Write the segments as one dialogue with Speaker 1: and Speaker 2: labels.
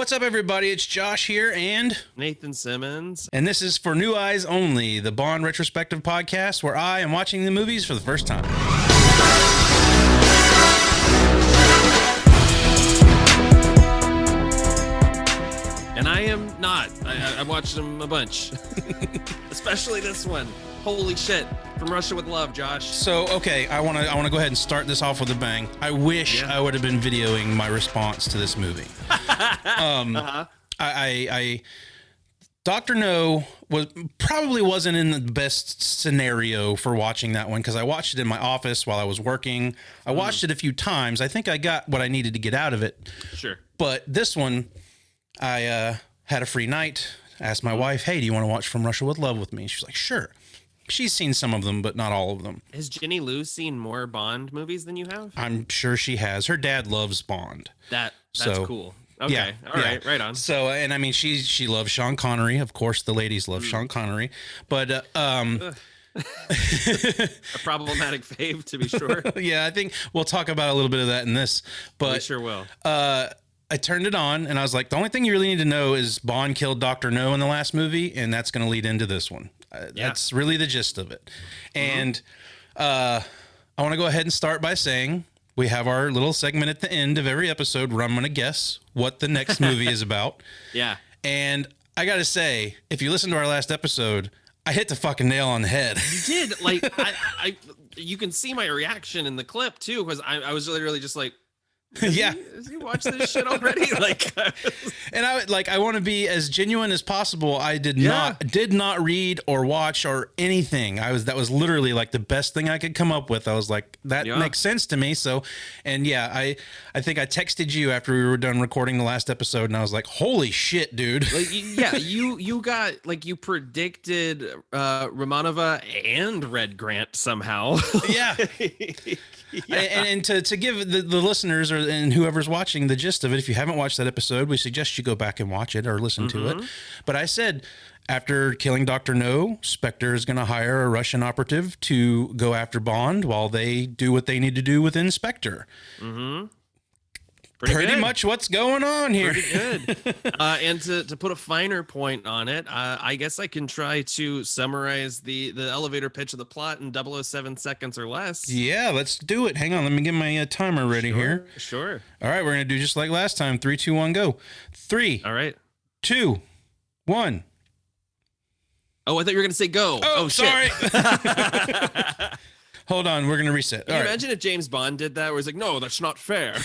Speaker 1: What's up, everybody? It's Josh here and
Speaker 2: Nathan Simmons.
Speaker 1: And this is For New Eyes Only, the Bond retrospective podcast where I am watching the movies for the first time.
Speaker 2: And I am not. I watched them a bunch. Especially this one. Holy shit. From Russia with Love, Josh.
Speaker 1: So, okay, I want to go ahead and start this off with a bang. I wish I would have been videoing my response to this movie. I Dr. No probably wasn't in the best scenario for watching that one because I watched it in my office while I was working. I watched it a few times. I think I got what I needed to get out of it.
Speaker 2: Sure.
Speaker 1: But this one, I had a free night, asked my wife, hey, do you want to watch From Russia with Love with me? She's like, sure. She's seen some of them, but not all of them.
Speaker 2: Has Jenny Lou seen more Bond movies than you have?
Speaker 1: I'm sure she has. Her dad loves Bond.
Speaker 2: That's cool. Okay. Yeah, all right. Right on.
Speaker 1: So, and I mean, she loves Sean Connery. Of course, the ladies love Sean Connery. But
Speaker 2: a problematic fave, to be sure.
Speaker 1: Yeah, I think we'll talk about a little bit of that in this. But
Speaker 2: we sure will.
Speaker 1: I turned it on and I was like, the only thing you really need to know is Bond killed Dr. No in the last movie, and that's going to lead into this one. That's really the gist of it. And I want to go ahead and start by saying we have our little segment at the end of every episode where I'm going to guess what the next movie is about.
Speaker 2: Yeah.
Speaker 1: And I got to say, if you listen to our last episode, I hit the fucking nail on the head.
Speaker 2: You did. Like, I you can see my reaction in the clip too, because I was literally just like, has he watched this shit already? Like,
Speaker 1: and I want to be as genuine as possible. I did not read or watch or anything. That was literally like the best thing I could come up with. I was like, that makes sense to me. So, and I think I texted you after we were done recording the last episode, and I was like, holy shit, dude.
Speaker 2: Like, you got, like, you predicted Romanova and Red Grant somehow.
Speaker 1: Yeah. And to give the listeners and whoever's watching the gist of it, if you haven't watched that episode, we suggest you go back and watch it or listen to it. But I said, after killing Dr. No, Spectre is going to hire a Russian operative to go after Bond while they do what they need to do within Spectre. Pretty much what's going on here.
Speaker 2: Pretty good. And to put a finer point on it, I guess I can try to summarize the elevator pitch of the plot in 007 seconds or less.
Speaker 1: Yeah, let's do it. Hang on, let me get my timer ready here.
Speaker 2: Sure.
Speaker 1: All right, we're going to do just like last time. 3, 2, 1, go. 3.
Speaker 2: All right.
Speaker 1: 2, 1.
Speaker 2: Oh, I thought you were going to say go.
Speaker 1: Oh, sorry. Hold on, we're going to reset.
Speaker 2: Can you imagine if James Bond did that, where he's like, no, that's not fair.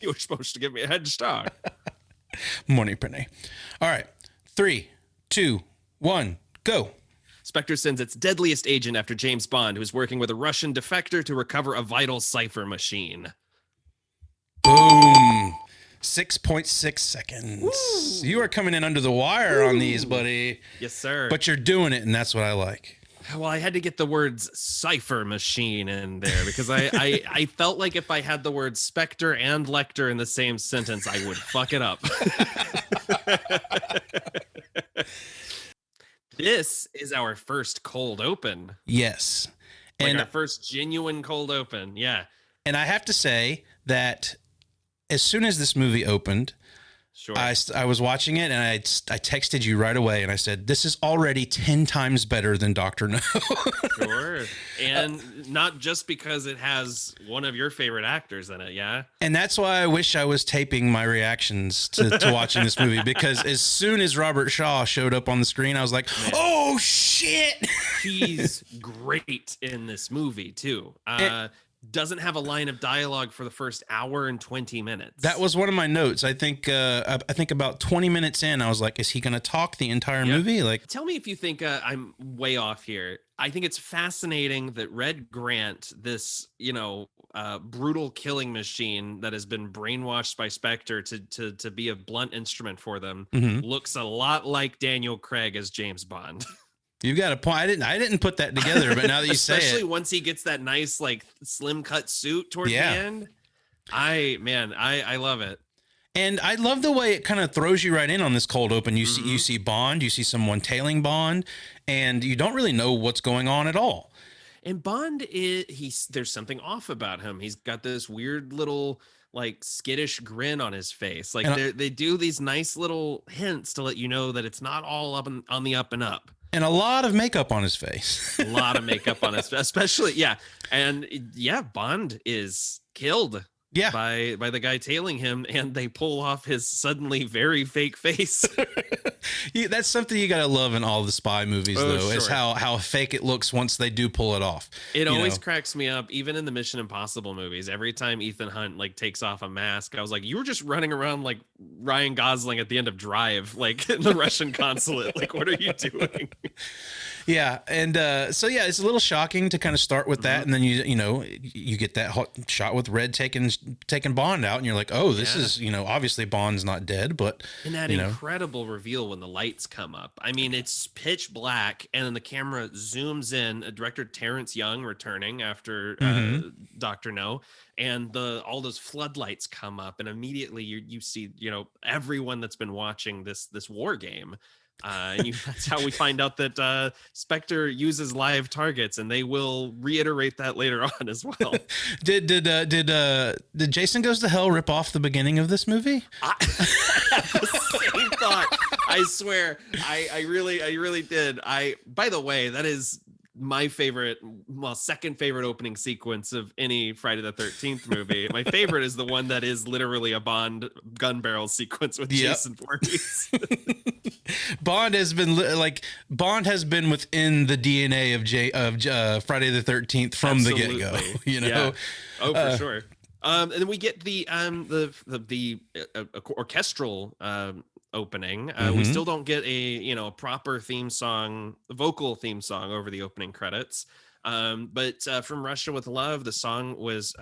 Speaker 2: You were supposed to give me a head start.
Speaker 1: Money penny. All right, 3, 2, 1, go.
Speaker 2: Spectre sends its deadliest agent after James Bond, who is working with a Russian defector to recover a vital cipher machine.
Speaker 1: Boom. 6.6 seconds. Woo. You are coming in under the wire on these, buddy.
Speaker 2: Yes, sir.
Speaker 1: But you're doing it, and that's what I like.
Speaker 2: Well, I had to get the words cipher machine in there because I felt like if I had the words Spectre and Lecter in the same sentence, I would fuck it up. This is our first cold open.
Speaker 1: Yes.
Speaker 2: Like
Speaker 1: and
Speaker 2: our first genuine cold open. Yeah.
Speaker 1: And I have to say that as soon as this movie opened,
Speaker 2: sure,
Speaker 1: I was watching it and I texted you right away and I said, this is already 10 times better than Dr. No.
Speaker 2: Sure. And not just because it has one of your favorite actors in it. Yeah.
Speaker 1: And that's why I wish I was taping my reactions to watching this movie, because as soon as Robert Shaw showed up on the screen, I was like, oh shit.
Speaker 2: He's great in this movie too. Doesn't have a line of dialogue for the first hour and 20 minutes.
Speaker 1: That was one of my notes. I think about 20 minutes in, I was like, is he going to talk the entire movie? Like,
Speaker 2: tell me if you think I'm way off here. I think it's fascinating that Red Grant, this, brutal killing machine that has been brainwashed by Spectre to be a blunt instrument for them, looks a lot like Daniel Craig as James Bond.
Speaker 1: You got a point. I didn't put that together, but now that you say it,
Speaker 2: especially once he gets that nice, like, slim cut suit towards the end, I love it.
Speaker 1: And I love the way it kind of throws you right in on this cold open. You see Bond, you see someone tailing Bond, and you don't really know what's going on at all.
Speaker 2: And Bond there's something off about him. He's got this weird little like skittish grin on his face. Like
Speaker 1: And
Speaker 2: they do these nice little hints to let you know that it's not all on the up and up.
Speaker 1: and a lot of makeup on his face.
Speaker 2: A lot of makeup on his, especially, yeah. And yeah, Bond is killed
Speaker 1: Yeah.
Speaker 2: by the guy tailing him, and they pull off his suddenly very fake face.
Speaker 1: That's something you gotta love in all the spy movies, though, is
Speaker 2: sure.
Speaker 1: how fake it looks once they do pull it off.
Speaker 2: It always cracks me up, even in the Mission Impossible movies. Every time Ethan Hunt like takes off a mask, I was like, you were just running around like Ryan Gosling at the end of Drive, like in the Russian consulate. Like, what are you doing?
Speaker 1: Yeah, and so yeah, it's a little shocking to kind of start with that, and then you get that hot shot with Red taking Bond out, and you're like, oh, this is obviously Bond's not dead, but
Speaker 2: and that incredible reveal when the lights come up. I mean, it's pitch black, and then the camera zooms in. Director Terrence Young returning after Dr. No, and all those floodlights come up, and immediately you see everyone that's been watching this war game. And that's how we find out that Spectre uses live targets, and they will reiterate that later on as well.
Speaker 1: Did Jason Goes to Hell rip off the beginning of this movie?
Speaker 2: I had the same thought. I swear, I really did. By the way, that is my favorite, second favorite opening sequence of any Friday the 13th movie. My favorite is the one that is literally a Bond gun barrel sequence with Jason Voorhees.
Speaker 1: Bond has been within the DNA of Friday the 13th from
Speaker 2: Absolutely.
Speaker 1: the get-go.
Speaker 2: Yeah. Oh, for sure. And then we get the orchestral opening. We still don't get a proper theme song, vocal theme song over the opening credits. But From Russia with Love, the song was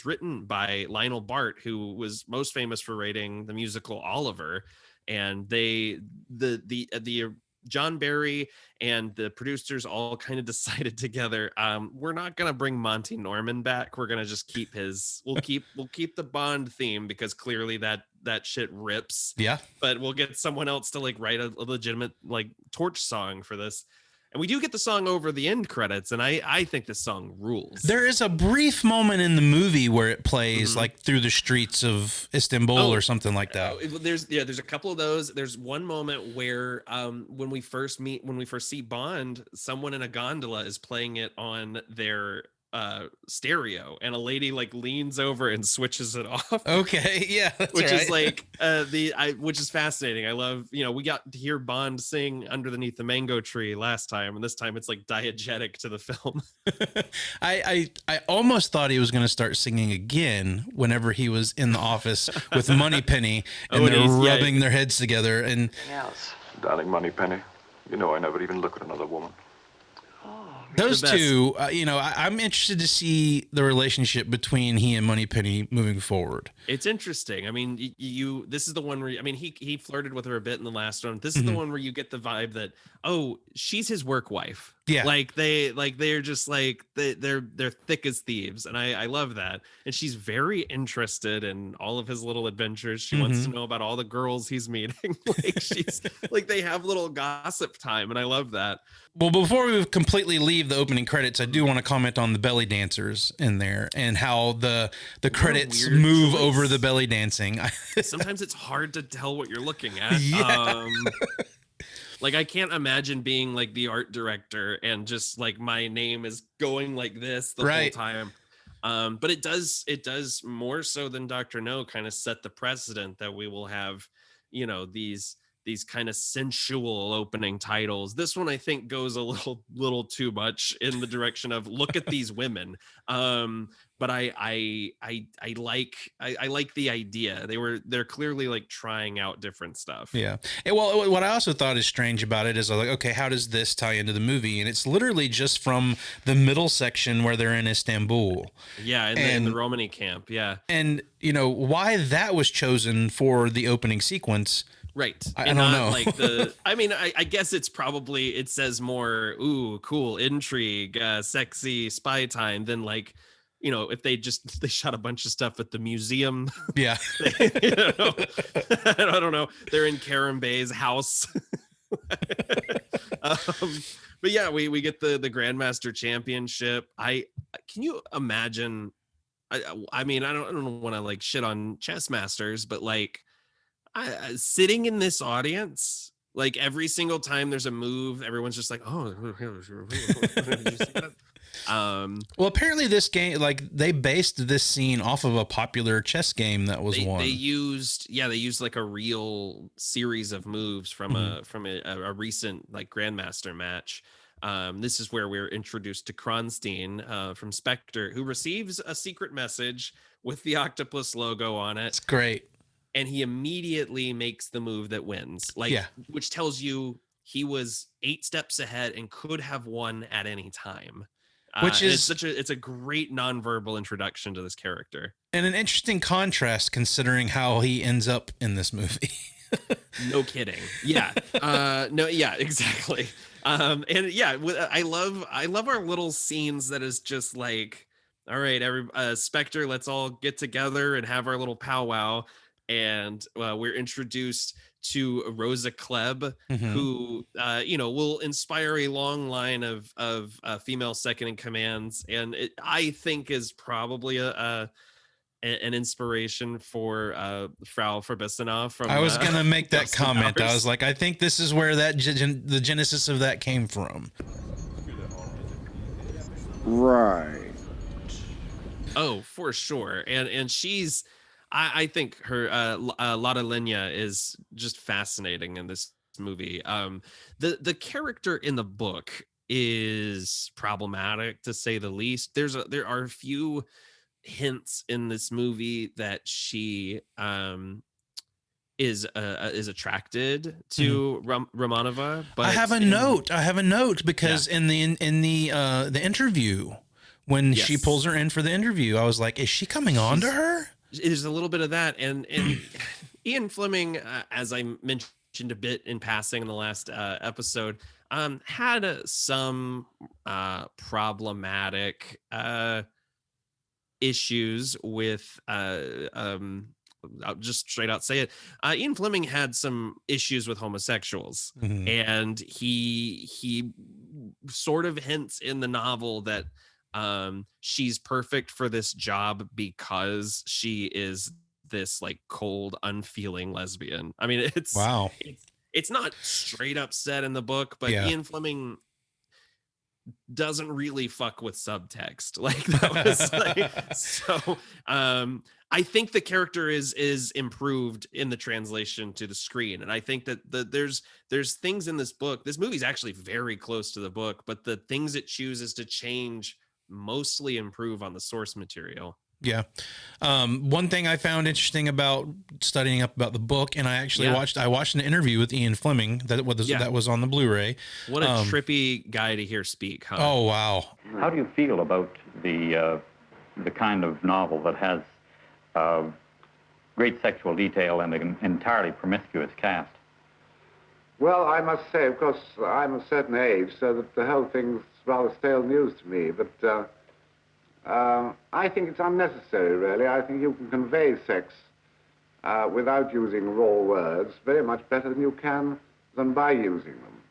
Speaker 2: written by Lionel Bart, who was most famous for writing the musical Oliver. And the John Barry and the producers all kind of decided together, we're not gonna bring Monty Norman back. We're gonna just keep we'll keep the Bond theme, because clearly that shit rips.
Speaker 1: Yeah.
Speaker 2: But we'll get someone else to like write a legitimate like torch song for this. And we do get the song over the end credits, and I think this song rules.
Speaker 1: There is a brief moment in the movie where it plays like through the streets of Istanbul or something like that.
Speaker 2: There's a couple of those. There's one moment where when we first see Bond, someone in a gondola is playing it on their stereo, and a lady like leans over and switches it off.
Speaker 1: Okay, yeah,
Speaker 2: which is like which is fascinating. I love, we got to hear Bond sing Underneath the Mango Tree last time, and this time it's like diegetic to the film.
Speaker 1: I almost thought he was going to start singing again whenever he was in the office with Moneypenny, and they're rubbing their heads together. And
Speaker 3: darling Moneypenny, I never even look at another woman.
Speaker 1: Those two, I'm interested to see the relationship between he and Moneypenny moving forward.
Speaker 2: It's interesting. I mean, this is the one where, I mean, he flirted with her a bit in the last one. This is the one where you get the vibe that, oh, she's his work wife.
Speaker 1: Yeah.
Speaker 2: They're just like, they're thick as thieves. And I love that. And she's very interested in all of his little adventures. She wants to know about all the girls he's meeting. Like she's like, they have little gossip time. And I love that.
Speaker 1: Well, before we completely leave the opening credits, I do want to comment on the belly dancers in there and how the credits move over the belly dancing.
Speaker 2: Sometimes it's hard to tell what you're looking at.
Speaker 1: Yeah.
Speaker 2: Like I can't imagine being like the art director and just like my name is going like this the whole time. But it does more so than Dr. No kind of set the precedent that we will have, these kind of sensual opening titles. This one I think goes a little too much in the direction of look at these women. But I like the idea. They're clearly like trying out different stuff.
Speaker 1: Yeah. And well, what I also thought is strange about it is like, okay, how does this tie into the movie? And it's literally just from the middle section where they're in Istanbul.
Speaker 2: Yeah, in the Romani camp. Yeah.
Speaker 1: And why that was chosen for the opening sequence.
Speaker 2: Right.
Speaker 1: I don't know.
Speaker 2: Like I guess it says more, ooh, cool, intrigue, sexy spy time than like, if they shot a bunch of stuff at the museum.
Speaker 1: Yeah.
Speaker 2: I don't know. They're in Kerim Bey's house. But yeah, we get the Grandmaster Championship. Can you imagine I mean, I don't want to like shit on chess masters, but like sitting in this audience, like every single time there's a move, everyone's just like, oh, did you see that?
Speaker 1: Well, apparently this game, like they based this scene off of a popular chess game that was won.
Speaker 2: They used like a real series of moves from a recent like Grandmaster match. This is where we're introduced to Kronstein from Spectre, who receives a secret message with the octopus logo on it.
Speaker 1: It's great.
Speaker 2: And he immediately makes the move that wins, which tells you he was 8 steps ahead and could have won at any time. Which is it's a great nonverbal introduction to this character, and
Speaker 1: an interesting contrast considering how he ends up in this movie.
Speaker 2: No kidding. Yeah. No. Yeah. Exactly. And yeah, I love our little scenes that is just like, all right, Spectre, let's all get together and have our little powwow. And we're introduced to Rosa Klebb, who will inspire a long line of female second in commands, and I think is probably an inspiration for Frau Verbissenov from.
Speaker 1: I was gonna make that comment. I was like, I think this is where that the genesis of that came from.
Speaker 4: Right.
Speaker 2: Oh, for sure, and she's. I think her Lotte Lenya is just fascinating in this movie. The character in the book is problematic to say the least. There are a few hints in this movie that she is attracted to Romanova. But
Speaker 1: I have a note because in the interview when she pulls her in for the interview, I was like, is she coming on to her?
Speaker 2: There's a little bit of that, and Ian Fleming, as I mentioned a bit in passing in the last episode, had some problematic issues with I'll just straight out say it. Ian Fleming had some issues with homosexuals, and he sort of hints in the novel that she's perfect for this job because she is this like cold, unfeeling lesbian. I mean, it's not straight up said in the book, but Ian Fleming doesn't really fuck with subtext. Like that was like, so I think the character is improved in the translation to the screen, and I think that there's things in this book. This movie's actually very close to the book, but the things it chooses to change mostly improve on the source material.
Speaker 1: Yeah. One thing I found interesting about studying up about the book, and I actually watched an interview with Ian Fleming that was on the Blu-ray.
Speaker 2: What a trippy guy to hear speak, huh?
Speaker 1: Oh, wow.
Speaker 5: How do you feel about the kind of novel that has great sexual detail and an entirely promiscuous cast?
Speaker 4: Well, I must say, of course, I'm a certain age, so that the whole thing's rather stale news to me, but I think it's unnecessary, really. I think you can convey sex without using raw words very much better than by using them.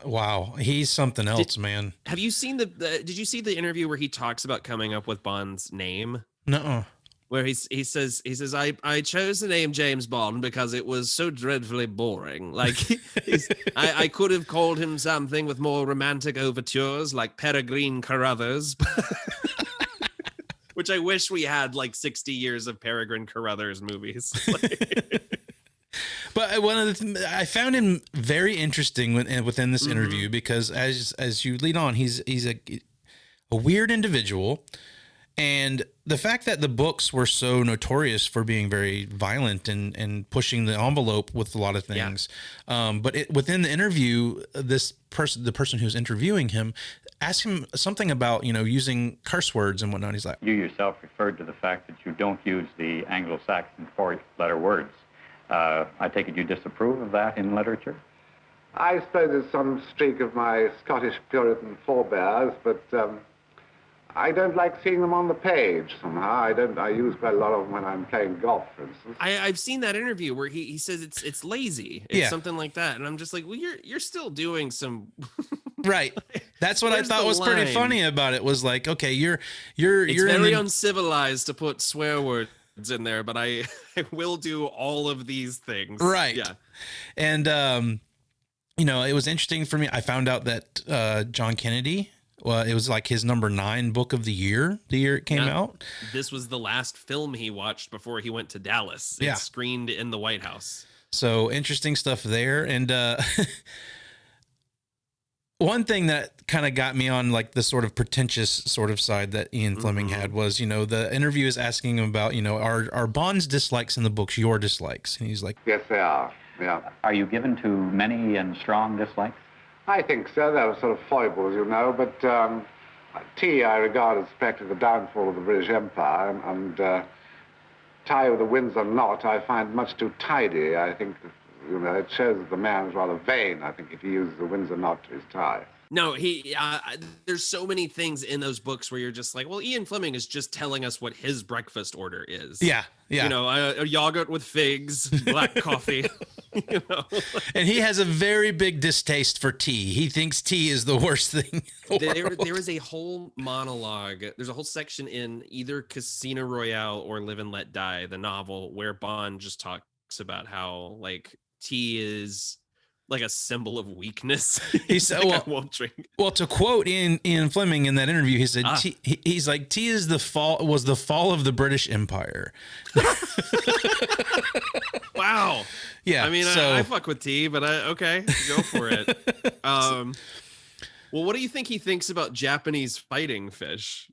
Speaker 1: Wow, he's something else, man.
Speaker 2: Have you seen did you see the interview where he talks about coming up with Bond's name?
Speaker 1: No.
Speaker 2: Where he says I chose the name James Bond because it was so dreadfully boring. Like I could have called him something with more romantic overtures like Peregrine Carruthers, which I wish we had like 60 years of Peregrine Carruthers movies.
Speaker 1: But one of the I found him very interesting within this interview because as you lead on, he's a weird individual. And the fact that the books were so notorious for being very violent and pushing the envelope with a lot of things. Yeah. But within the interview, the person who's interviewing him asked him something about, using curse words and whatnot. He's like,
Speaker 5: you yourself referred to the fact that you don't use the Anglo-Saxon 4-letter words. I take it you disapprove of that in literature?
Speaker 4: I suppose it's some streak of my Scottish Puritan forebears, but I don't like seeing them on the page somehow. I use quite a lot of them when I'm playing golf, for instance.
Speaker 2: I've seen that interview where he says it's lazy. It's something like that. And I'm just like, well, you're still doing some
Speaker 1: right. That's what
Speaker 2: Where's
Speaker 1: I thought
Speaker 2: the
Speaker 1: was pretty
Speaker 2: line?
Speaker 1: funny about it. Was like, okay, you're
Speaker 2: It's
Speaker 1: in
Speaker 2: very
Speaker 1: the,
Speaker 2: uncivilized to put swear words in there, but I will do all of these things.
Speaker 1: right.
Speaker 2: Yeah.
Speaker 1: And you know, it was interesting for me. I found out that John Kennedy, well, it was like his number 9 book of the year it came
Speaker 2: Yeah.
Speaker 1: out.
Speaker 2: This was the last film he watched before he went to Dallas. It
Speaker 1: Yeah.
Speaker 2: screened in the White House.
Speaker 1: So interesting stuff there. And one thing that kind of got me on like the sort of pretentious sort of side that Ian Fleming had was, you know, the interview is asking him about, you know, are Bond's dislikes in the books your dislikes? And he's like,
Speaker 4: Yes, they are. Yeah.
Speaker 5: Are you given to many and strong dislikes?
Speaker 4: I think so. There are sort of foibles, you know, but tea I regard as practically the downfall of the British Empire, and tie with a Windsor knot I find much too tidy. I think, you know, it shows that the man's rather vain, I think, if he uses a Windsor knot to his tie.
Speaker 2: No, there's so many things in those books where you're just like, well, Ian Fleming is just telling us what his breakfast order is.
Speaker 1: yeah.
Speaker 2: You know, a yogurt with figs, black coffee, you know.
Speaker 1: And he has a very big distaste for tea. He thinks tea is the worst thing.
Speaker 2: There is a whole monologue. There's a whole section in either Casino Royale or Live and Let Die, the novel, where Bond just talks about how like tea is like a symbol of weakness.
Speaker 1: He said,
Speaker 2: like, I won't drink.
Speaker 1: Well, to quote Ian Fleming in that interview, he said, he's like, tea is the fall of the British Empire.
Speaker 2: Wow.
Speaker 1: Yeah.
Speaker 2: I mean, I fuck with tea, but okay, go for it. Well, what do you think he thinks about Japanese fighting fish?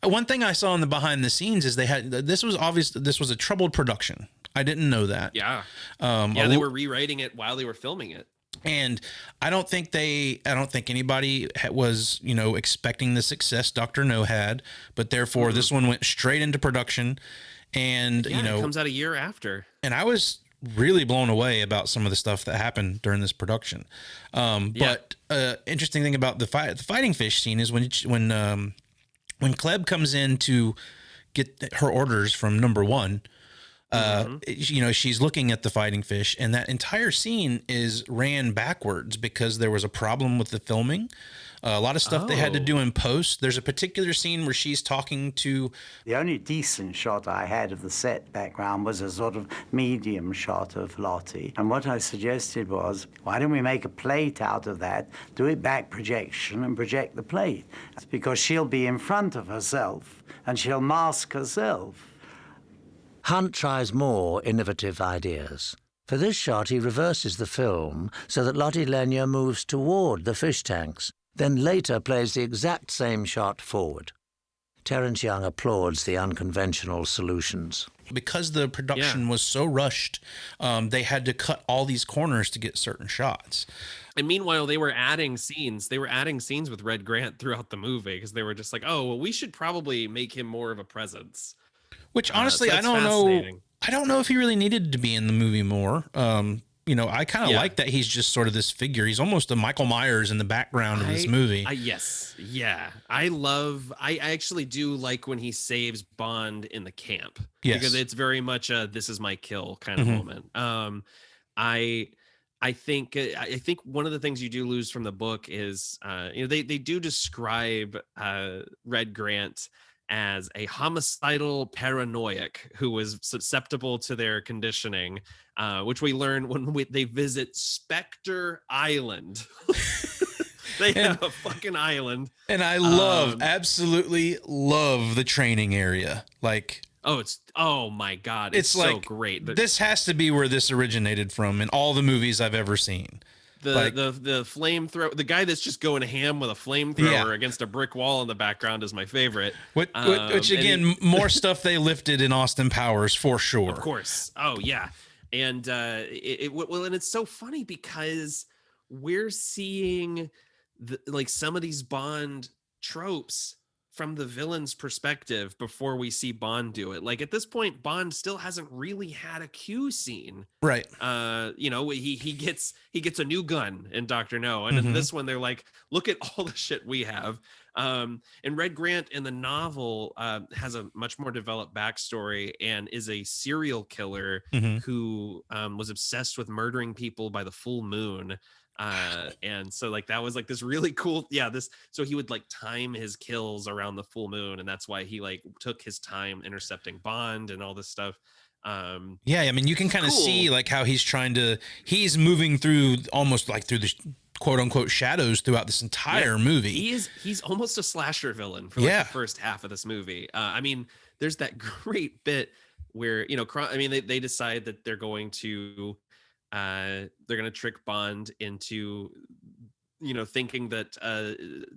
Speaker 1: One thing I saw in the behind the scenes is this was a troubled production. I didn't know that.
Speaker 2: Yeah. They were rewriting it while they were filming it.
Speaker 1: And I don't think anybody was, you know, expecting the success Dr. No had, but therefore this one went straight into production. And, you know,
Speaker 2: it comes out a year after.
Speaker 1: And I was really blown away about some of the stuff that happened during this production. But interesting thing about the fighting fish scene is when Kleb comes in to get her orders from number 1, you know, she's looking at the fighting fish, and that entire scene ran backwards because there was a problem with the filming. A lot of stuff they had to do in post. There's a particular scene where she's talking to...
Speaker 6: The only decent shot I had of the set background was a sort of medium shot of Lottie. And what I suggested was, why don't we make a plate out of that, do it back projection and project the plate? That's because she'll be in front of herself and she'll mask herself.
Speaker 7: Hunt tries more innovative ideas. For this shot, he reverses the film so that Lottie Lenya moves toward the fish tanks, then later plays the exact same shot forward. Terence Young applauds the unconventional solutions.
Speaker 1: Because the production was so rushed, they had to cut all these corners to get certain shots.
Speaker 2: And meanwhile, they were adding scenes. They were adding scenes with Red Grant throughout the movie because they were just like, oh, well, we should probably make him more of a presence.
Speaker 1: Which honestly,
Speaker 2: so
Speaker 1: I don't know. I don't know if he really needed to be in the movie more. You know, I kind of like that he's just sort of this figure. He's almost a Michael Myers in the background of this movie.
Speaker 2: Yes. Yeah. I actually do like when he saves Bond in the camp.
Speaker 1: Yes.
Speaker 2: Because it's very much a this is my kill kind of moment. I think one of the things you do lose from the book is you know, they do describe Red Grant as a homicidal paranoiac who was susceptible to their conditioning, which we learn when they visit Spectre Island. They have a fucking island.
Speaker 1: And I absolutely love the training area. Like,
Speaker 2: oh my God. It's so like, great.
Speaker 1: This has to be where this originated from in all the movies I've ever seen.
Speaker 2: The flamethrower, the guy that's just going ham with a flamethrower against a brick wall in the background is my favorite.
Speaker 1: Which again, more stuff they lifted in Austin Powers for sure.
Speaker 2: Of course. Oh yeah. And and it's so funny because we're seeing like some of these Bond tropes from the villain's perspective before we see Bond do it. Like at this point, Bond still hasn't really had a Q scene.
Speaker 1: Right.
Speaker 2: You know, he gets a new gun in Dr. No. And in this one, they're like, look at all the shit we have. And Red Grant in the novel has a much more developed backstory and is a serial killer who was obsessed with murdering people by the full moon. And so like that was like this really cool, so he would like time his kills around the full moon, and that's why he like took his time intercepting Bond and all this stuff.
Speaker 1: Yeah, I mean, you can kind of
Speaker 2: cool.
Speaker 1: see like how he's moving through almost like through the quote unquote shadows throughout this entire movie.
Speaker 2: He's almost a slasher villain for like the first half of this movie. I mean, there's that great bit where, they decide that they're going to trick Bond into, thinking that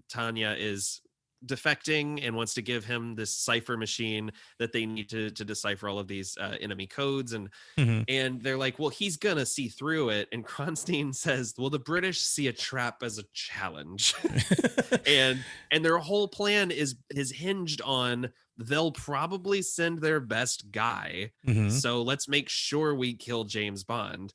Speaker 2: Tanya is defecting and wants to give him this cipher machine that they need to decipher all of these enemy codes, and they're like, well, he's gonna see through it, and Kronstein says, well, the British see a trap as a challenge. and their whole plan is hinged on they'll probably send their best guy, so let's make sure we kill James Bond.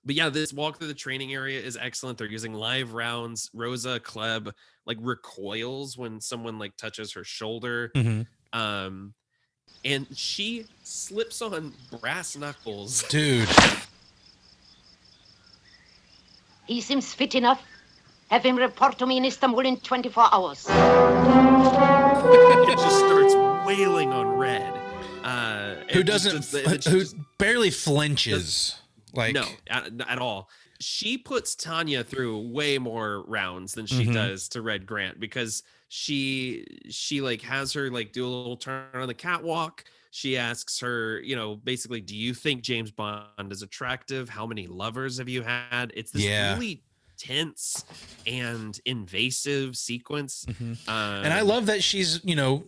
Speaker 2: But yeah, this walk through the training area is excellent. They're using live rounds. Rosa Klebb like recoils when someone like touches her shoulder. And she slips on brass knuckles.
Speaker 1: Dude.
Speaker 8: He seems fit enough. Have him report to me in Istanbul in 24 hours.
Speaker 2: It just starts wailing on Red.
Speaker 1: Who barely flinches.
Speaker 2: No, at all. She puts Tanya through way more rounds than she does to Red Grant, because she like has her like do a little turn on the catwalk. She asks her, basically, do you think James Bond is attractive? How many lovers have you had? It's this really tense and invasive sequence.
Speaker 1: And I love that she's,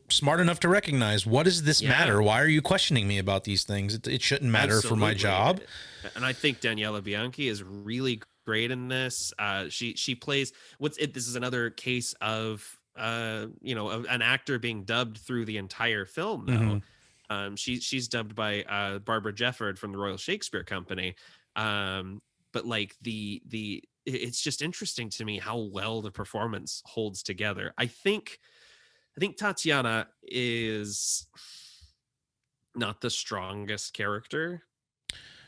Speaker 1: smart enough to recognize, what does this matter? Why are you questioning me about these things? It shouldn't matter for my job.
Speaker 2: And I think Daniela Bianchi is really great in this. She plays this is another case of an actor being dubbed through the entire film now. She's dubbed by Barbara Jefford from the Royal Shakespeare Company. But like it's just interesting to me how well the performance holds together. I think Tatiana is not the strongest character.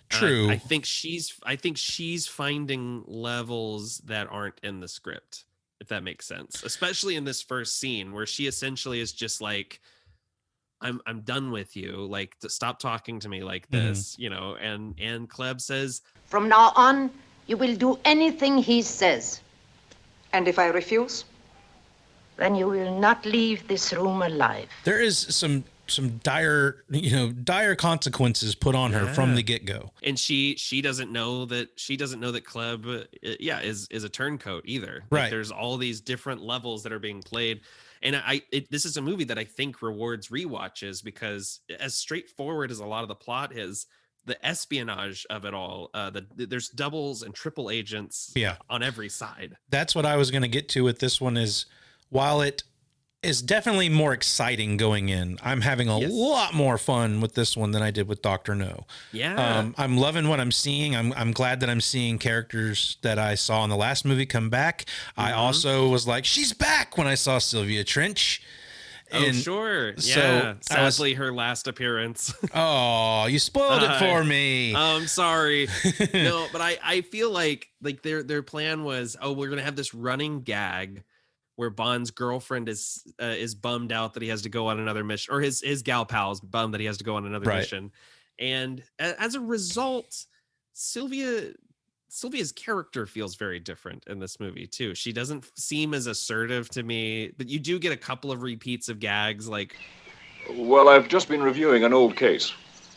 Speaker 1: True.
Speaker 2: I think she's finding levels that aren't in the script, if that makes sense. Especially in this first scene where she essentially is just like, I'm done with you. Like, to stop talking to me like this, and Klebb says,
Speaker 8: from now on, you will do anything he says.
Speaker 9: And if I refuse?
Speaker 8: Then you will not leave this room alive.
Speaker 1: There is some dire consequences put on her from the get-go.
Speaker 2: And she doesn't know that Klebb is a turncoat either.
Speaker 1: Right.
Speaker 2: Like, there's all these different levels that are being played. And this is a movie that I think rewards rewatches, because as straightforward as a lot of the plot is, the espionage of it all, there's doubles and triple agents on every side.
Speaker 1: That's what I was going to get to with this one, is while it is definitely more exciting going in, I'm having a lot more fun with this one than I did with Dr. No.
Speaker 2: Yeah.
Speaker 1: I'm loving what I'm seeing. I'm glad that I'm seeing characters that I saw in the last movie come back. I also was like, she's back when I saw Sylvia Trench.
Speaker 2: And sure. Yeah. So sadly, her last appearance.
Speaker 1: Oh, you spoiled it for me.
Speaker 2: I'm sorry. No, but I feel like their plan was, we're gonna have this running gag where Bond's girlfriend is bummed out that he has to go on another mission, or his gal pal's bummed that he has to go on another mission, and as a result, Sylvia's character feels very different in this movie too. She doesn't seem as assertive to me, but you do get a couple of repeats of gags like,
Speaker 3: well, I've just been reviewing an old case.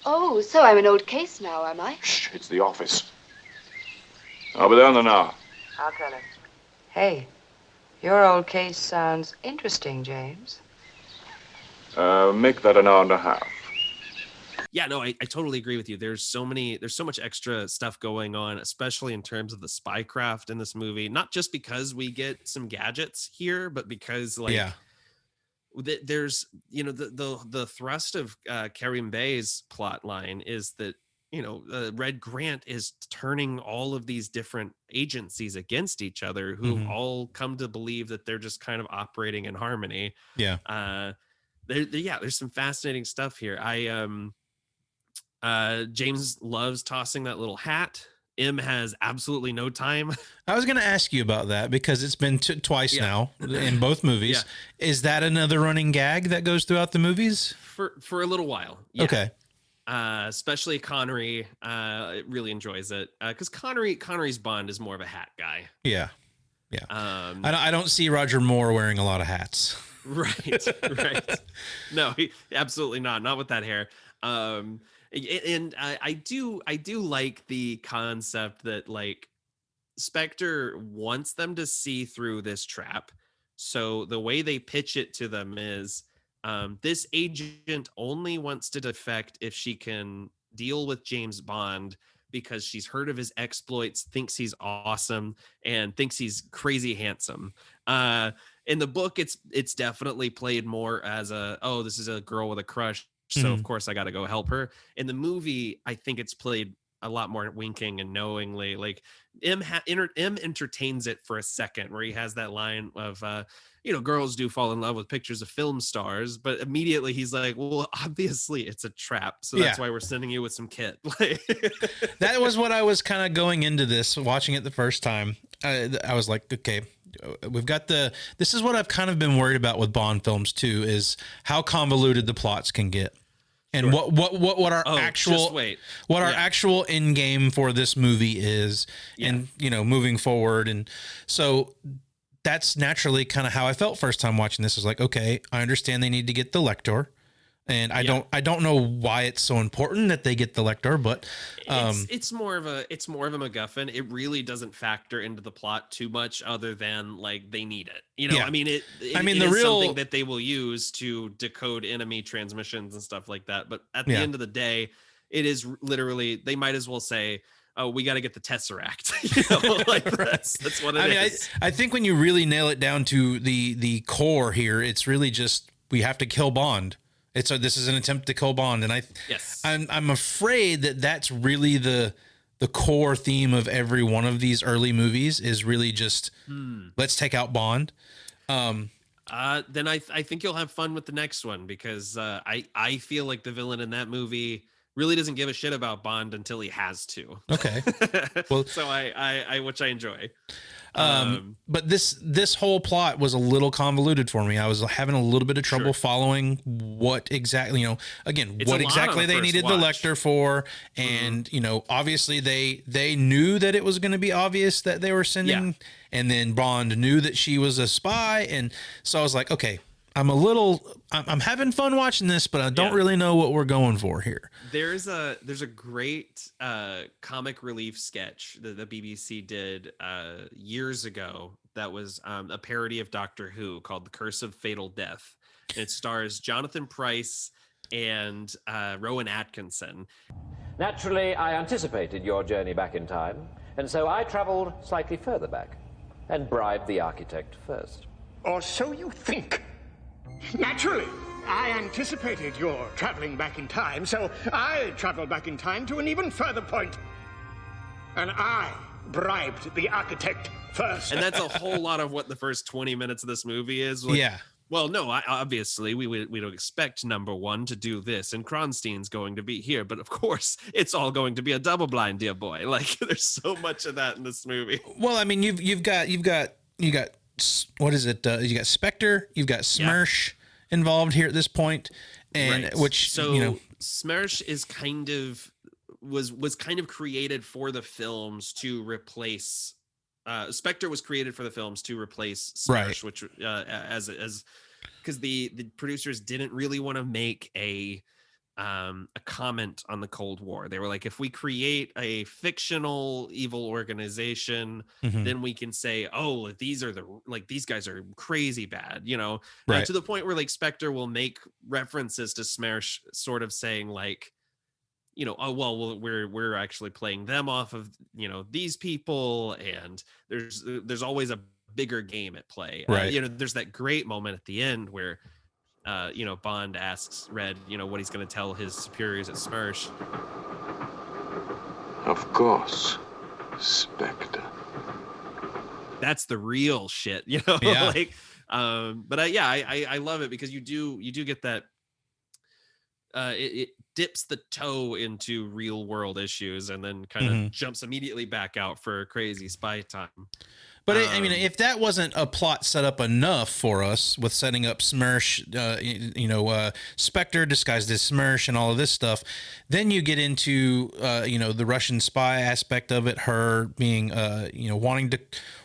Speaker 10: Oh, so I'm an old case now, am I?
Speaker 3: Shh, it's the office. I'll be there in an hour.
Speaker 9: I'll tell her. Hey, your old case sounds interesting, James.
Speaker 3: Make that an hour and a half.
Speaker 2: Yeah, no, I totally agree with you. There's so much extra stuff going on, especially in terms of the spycraft in this movie. Not just because we get some gadgets here, but because there's the thrust of Kerim Bey's plot line is that Red Grant is turning all of these different agencies against each other, who all come to believe that they're just kind of operating in harmony. There's some fascinating stuff here. James loves tossing that little hat M has absolutely no time.
Speaker 1: I was going to ask you about that because it's been twice now in both movies. Yeah. Is that another running gag that goes throughout the movies?
Speaker 2: For a little while. Yeah.
Speaker 1: Okay.
Speaker 2: Especially Connery really enjoys it because Connery's Bond is more of a hat guy.
Speaker 1: Yeah. Yeah. I don't see Roger Moore wearing a lot of hats.
Speaker 2: Right. No, absolutely not. Not with that hair. And I do like the concept that like Spectre wants them to see through this trap. So the way they pitch it to them is this agent only wants to defect if she can deal with James Bond because she's heard of his exploits, thinks he's awesome, and thinks he's crazy handsome. In the book, it's definitely played more as this is a girl with a crush, so of course I got to go help her. In the movie, I think it's played a lot more winking and knowingly. Like M entertains it for a second, where he has that line of girls do fall in love with pictures of film stars, but immediately he's like, well, obviously it's a trap, so that's why we're sending you with some kit.
Speaker 1: That was what I was kind of going into this, watching it the first time. I was like, okay, we've got this is what I've kind of been worried about with Bond films too, is how convoluted the plots can get. And what our actual end game for this movie is, and moving forward. And so that's naturally kind of how I felt first time watching this. Is like, okay, I understand they need to get the Lector, and I don't know why it's so important that they get the Lector, but
Speaker 2: it's more of a MacGuffin. It really doesn't factor into the plot too much, other than like they need it. I mean, it is something that they will use to decode enemy transmissions and stuff like that. But at the end of the day, it is literally, they might as well say, oh, we got to get the Tesseract. That's what it is.
Speaker 1: I think when you really nail it down to the core here, it's really just, we have to kill Bond. This is an attempt to kill Bond, and I'm afraid that that's really the core theme of every one of these early movies is really just let's take out Bond.
Speaker 2: Then I think you'll have fun with the next one, because I feel like the villain in that movie really doesn't give a shit about Bond until he has to.
Speaker 1: Okay. Well,
Speaker 2: so I which I enjoy.
Speaker 1: But this whole plot was a little convoluted for me. I was having a little bit of trouble following what exactly, what exactly they needed the Lector for. And, obviously they knew that it was going to be obvious that they were sending, and then Bond knew that she was a spy. And so I was like, okay, I'm having fun watching this, but I don't really know what we're going for here.
Speaker 2: There's a great comic relief sketch that the BBC did years ago that was a parody of Doctor Who called The Curse of Fatal Death. And it stars Jonathan Pryce and Rowan Atkinson.
Speaker 11: Naturally, I anticipated your journey back in time, and so I traveled slightly further back and bribed the architect first.
Speaker 12: Or so you think. Naturally, I anticipated your traveling back in time, so I traveled back in time to an even further point. And I bribed the architect first.
Speaker 2: And that's a whole lot of what the first 20 minutes of this movie is. Well, no, obviously we don't expect number one to do this, and Kronstein's going to be here, but of course it's all going to be a double blind, dear boy. Like, there's so much of that in this movie.
Speaker 1: Well, I mean, you've got what is it? You got Spectre, you've got Smersh involved here at this point, and
Speaker 2: Smersh is kind of was kind of created for the films to replace. Spectre was created for the films to replace Smersh, which as because the producers didn't really want to make a comment on the Cold War. They were like, if we create a fictional evil organization, then we can say, oh, these guys are crazy bad, to the point where like Spectre will make references to Smersh, sort of saying like, oh, well, we're actually playing them off of, these people, and there's always a bigger game at play. There's that great moment at the end where Bond asks Red, what he's going to tell his superiors at Smersh.
Speaker 3: Of course, Spectre.
Speaker 2: That's the real shit, But I love it because you do get that. It dips the toe into real world issues and then kind of jumps immediately back out for crazy spy time.
Speaker 1: But I mean, if that wasn't a plot set up enough for us with setting up Smersh, Spectre disguised as Smersh and all of this stuff, then you get into, the Russian spy aspect of it, her being,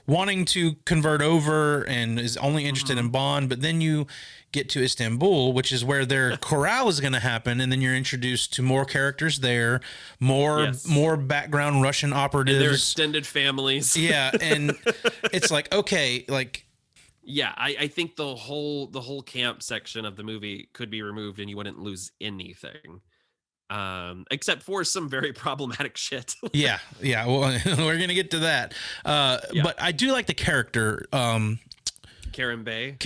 Speaker 1: wanting to convert over and is only interested in Bond. But then you get to Istanbul, which is where their corral is going to happen. And then you're introduced to more characters there, more background Russian operatives,
Speaker 2: and their extended families.
Speaker 1: Yeah. And it's like, okay, like,
Speaker 2: yeah, I think the whole camp section of the movie could be removed and you wouldn't lose anything. Except for some very problematic shit. Yeah.
Speaker 1: Well, we're going to get to that. But I do like the character,
Speaker 2: Kerim Bey.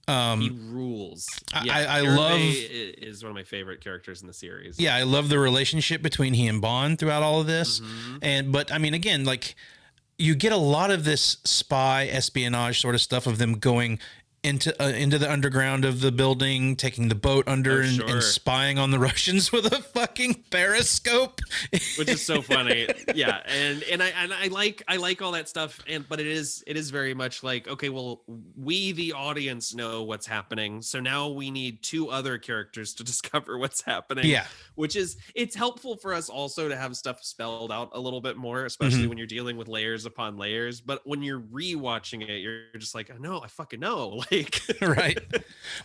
Speaker 1: He
Speaker 2: rules.
Speaker 1: I love.
Speaker 2: Bey is one of my favorite characters in the series.
Speaker 1: Yeah, I love the relationship between he and Bond throughout all of this. But I mean, again, like you get a lot of this spy espionage sort of stuff of them going into the underground of the building, taking the boat under and spying on the Russians with a fucking periscope,
Speaker 2: which is so funny. Yeah, and I like all that stuff, but it is very much like, okay, well, we the audience know what's happening, so now we need two other characters to discover what's happening.
Speaker 1: Yeah,
Speaker 2: it's helpful for us also to have stuff spelled out a little bit more, especially when you're dealing with layers upon layers. But when you're rewatching it, you're just like, no, I fucking know. Like,
Speaker 1: right.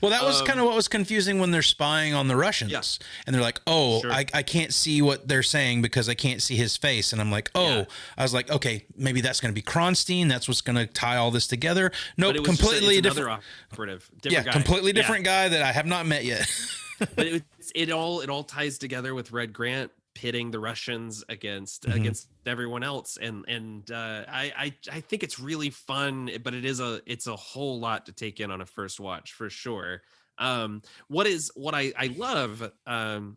Speaker 1: Well, that was kind of what was confusing when they're spying on the Russians, and they're like, I can't see what they're saying because I can't see his face. And I'm like, I was like, okay, maybe that's going to be Kronstein. That's what's going to tie all this together. Nope, completely different
Speaker 2: operative.
Speaker 1: Guy. Completely different guy that I have not met yet.
Speaker 2: But it all ties together with Red Grant pitting the Russians against everyone else, and I think it's really fun, but it's a whole lot to take in on a first watch for sure. What I love,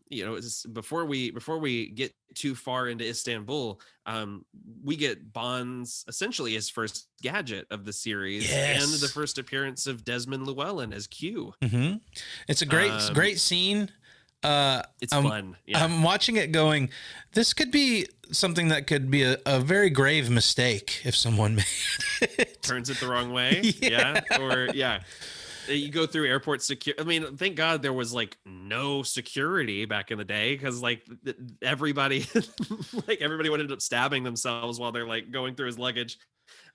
Speaker 2: is before we get too far into Istanbul, we get Bond's essentially his first gadget of the series, and the first appearance of Desmond Llewellyn as Q.
Speaker 1: It's a great scene.
Speaker 2: It's fun. Yeah.
Speaker 1: I'm watching it going, this could be something that could be a very grave mistake if someone made it.
Speaker 2: Turns it the wrong way. You go through airport security. I mean, thank God there was like no security back in the day, because like everybody would end up stabbing themselves while they're like going through his luggage.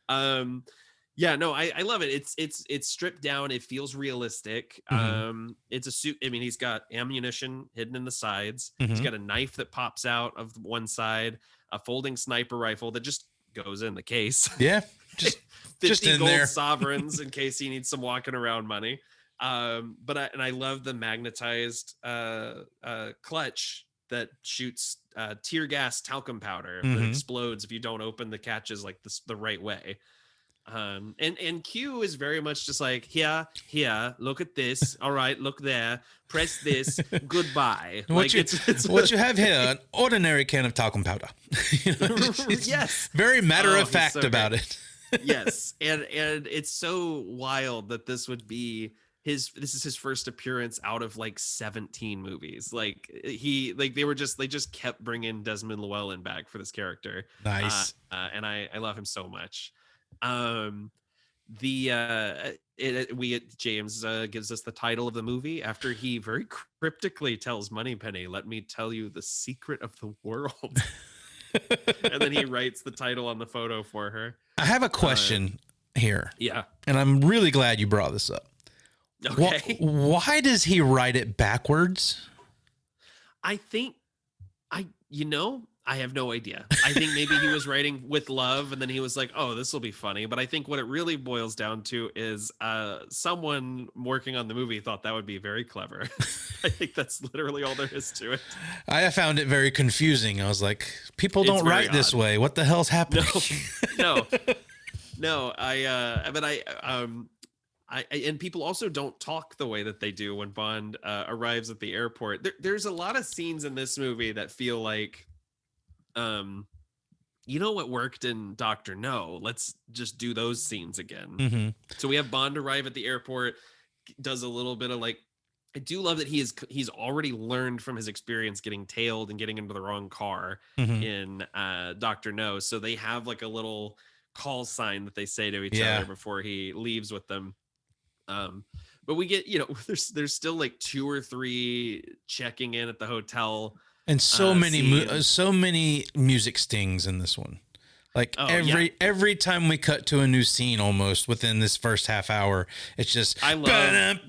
Speaker 2: I love it. It's stripped down. It feels realistic. It's a suit. I mean, he's got ammunition hidden in the sides. He's got a knife that pops out of one side, a folding sniper rifle that just goes in the case.
Speaker 1: Yeah.
Speaker 2: 50
Speaker 1: in
Speaker 2: gold
Speaker 1: there.
Speaker 2: sovereigns in case he needs some walking around money. But I love the magnetized clutch that shoots tear gas talcum powder that explodes if you don't open the catches like the right way. And Q is very much just like, here, look at this. All right, look there. Press this. Goodbye.
Speaker 1: What you have here, an ordinary can of talcum powder.
Speaker 2: Yes.
Speaker 1: Very matter of fact about it.
Speaker 2: Yes, and it's so wild that this is his first appearance out of like 17 movies. Like they just kept bringing Desmond Llewellyn back for this character.
Speaker 1: Nice.
Speaker 2: And I love him so much. James gives us the title of the movie after he very cryptically tells Moneypenny, "Let me tell you the secret of the world." And then he writes the title on the photo for her.
Speaker 1: I have a question here.
Speaker 2: Yeah.
Speaker 1: And I'm really glad you brought this up.
Speaker 2: Okay.
Speaker 1: Why does he write it backwards?
Speaker 2: I think I have no idea. I think maybe he was writing with love and then he was like, oh, this will be funny. But I think what it really boils down to is someone working on the movie thought that would be very clever. I think that's literally all there is to it.
Speaker 1: I found it very confusing. I was like, people don't write this way. What the hell's happening?
Speaker 2: No. And people also don't talk the way that they do when Bond arrives at the airport. There's a lot of scenes in this movie that feel like, what worked in Dr. No? Let's just do those scenes again. So we have Bond arrive at the airport, does a little bit of like I do love that he's already learned from his experience getting tailed and getting into the wrong car in Dr. No. So they have like a little call sign that they say to each other before he leaves with them. But we get, there's still like 2 or 3 checking in at the hotel.
Speaker 1: And so many music stings in this one. Like every time we cut to a new scene, almost within this first half hour, it's just
Speaker 2: I love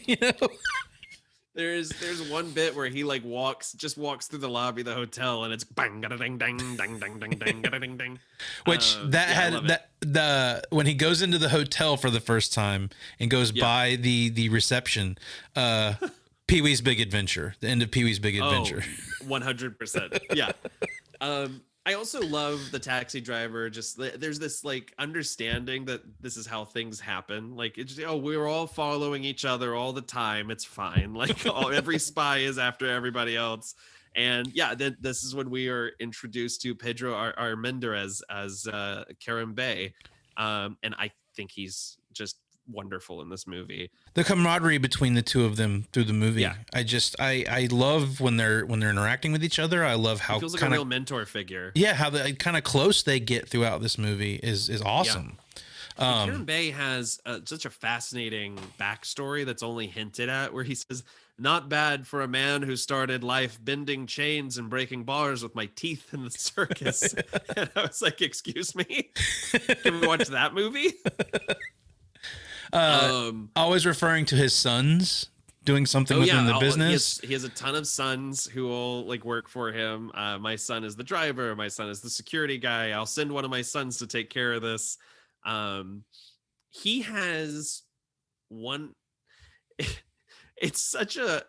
Speaker 1: you know.
Speaker 2: There's one bit where he like walks through the lobby of the hotel and it's bang ding ding ding ding ding ding ding ding.
Speaker 1: Which when he goes into the hotel for the first time and goes by the reception, Pee-wee's Big Adventure, the end of Pee-wee's Big Adventure.
Speaker 2: 100%. Yeah. I also love the taxi driver. Just there's this like understanding that this is how things happen. Like it's we're all following each other all the time. It's fine. Like every spy is after everybody else. And this is when we are introduced to Pedro Armendáriz as Kerim Bey, and I think he's just wonderful in this movie.
Speaker 1: The camaraderie between the two of them through the movie. I love when they're interacting with each other. I love how
Speaker 2: he feels like a real mentor figure.
Speaker 1: Yeah, how the kind of close they get throughout this movie is awesome.
Speaker 2: Kerim Bey has such a fascinating backstory that's only hinted at, where he says, "Not bad for a man who started life bending chains and breaking bars with my teeth in the circus." And I was like, "Excuse me, can we watch that movie?"
Speaker 1: Always referring to his sons doing something within the business.
Speaker 2: He has a ton of sons who will like work for him. My son is the driver. My son is the security guy. I'll send one of my sons to take care of this. He has one. It's such a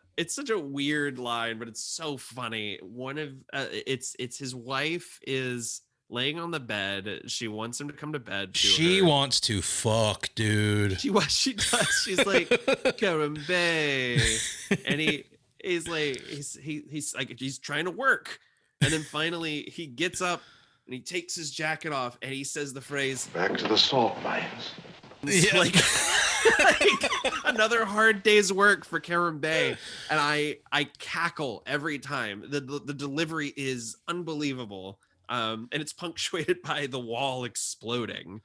Speaker 2: weird line, but it's so funny. One of it's his wife is laying on the bed. She wants him to come to bed.
Speaker 1: She wants to fuck, dude.
Speaker 2: She does. She's like, Kerim Bey, and he's like, he's like, he's trying to work, and then finally he gets up and he takes his jacket off and he says the phrase,
Speaker 3: "Back to the salt mines."
Speaker 2: Yeah. Like another hard day's work for Kerim Bey, and I cackle every time. The delivery is unbelievable. And it's punctuated by the wall exploding.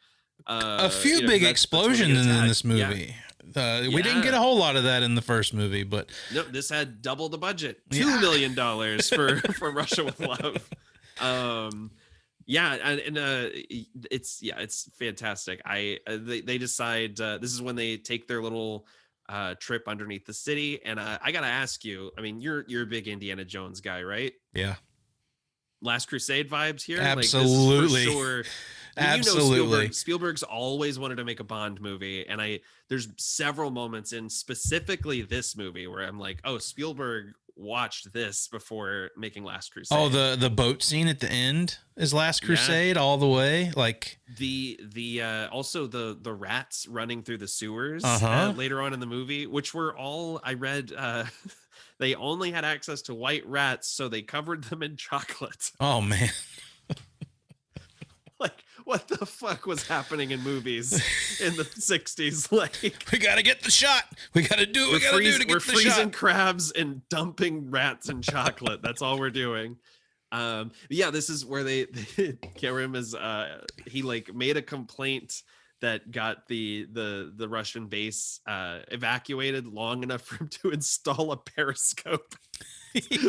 Speaker 1: A few big explosions in this movie. We didn't get a whole lot of that in the first movie, but
Speaker 2: no, this had double the budget, $2 million for Russia with Love. It's fantastic. They decide this is when they take their little trip underneath the city, and I gotta ask you. I mean, you're a big Indiana Jones guy, right?
Speaker 1: Yeah.
Speaker 2: Last Crusade vibes here.
Speaker 1: Absolutely.
Speaker 2: Like, this is for sure.
Speaker 1: Absolutely.
Speaker 2: Spielberg's always wanted to make a Bond movie, and there's several moments in specifically this movie where I'm like, oh, Spielberg watched this before making Last Crusade.
Speaker 1: Oh, the boat scene at the end is Last Crusade all the way. Like
Speaker 2: also the rats running through the sewers later on in the movie, which were all I read. They only had access to white rats, so they covered them in chocolate.
Speaker 1: Oh, man.
Speaker 2: Like, what the fuck was happening in movies in the 60s? Like,
Speaker 1: we got to get the shot. We got to do what we got to do to get the shot.
Speaker 2: We're freezing crabs and dumping rats in chocolate. That's all we're doing. This is where Kerim is, he like made a complaint that got the Russian base evacuated long enough for him to install a periscope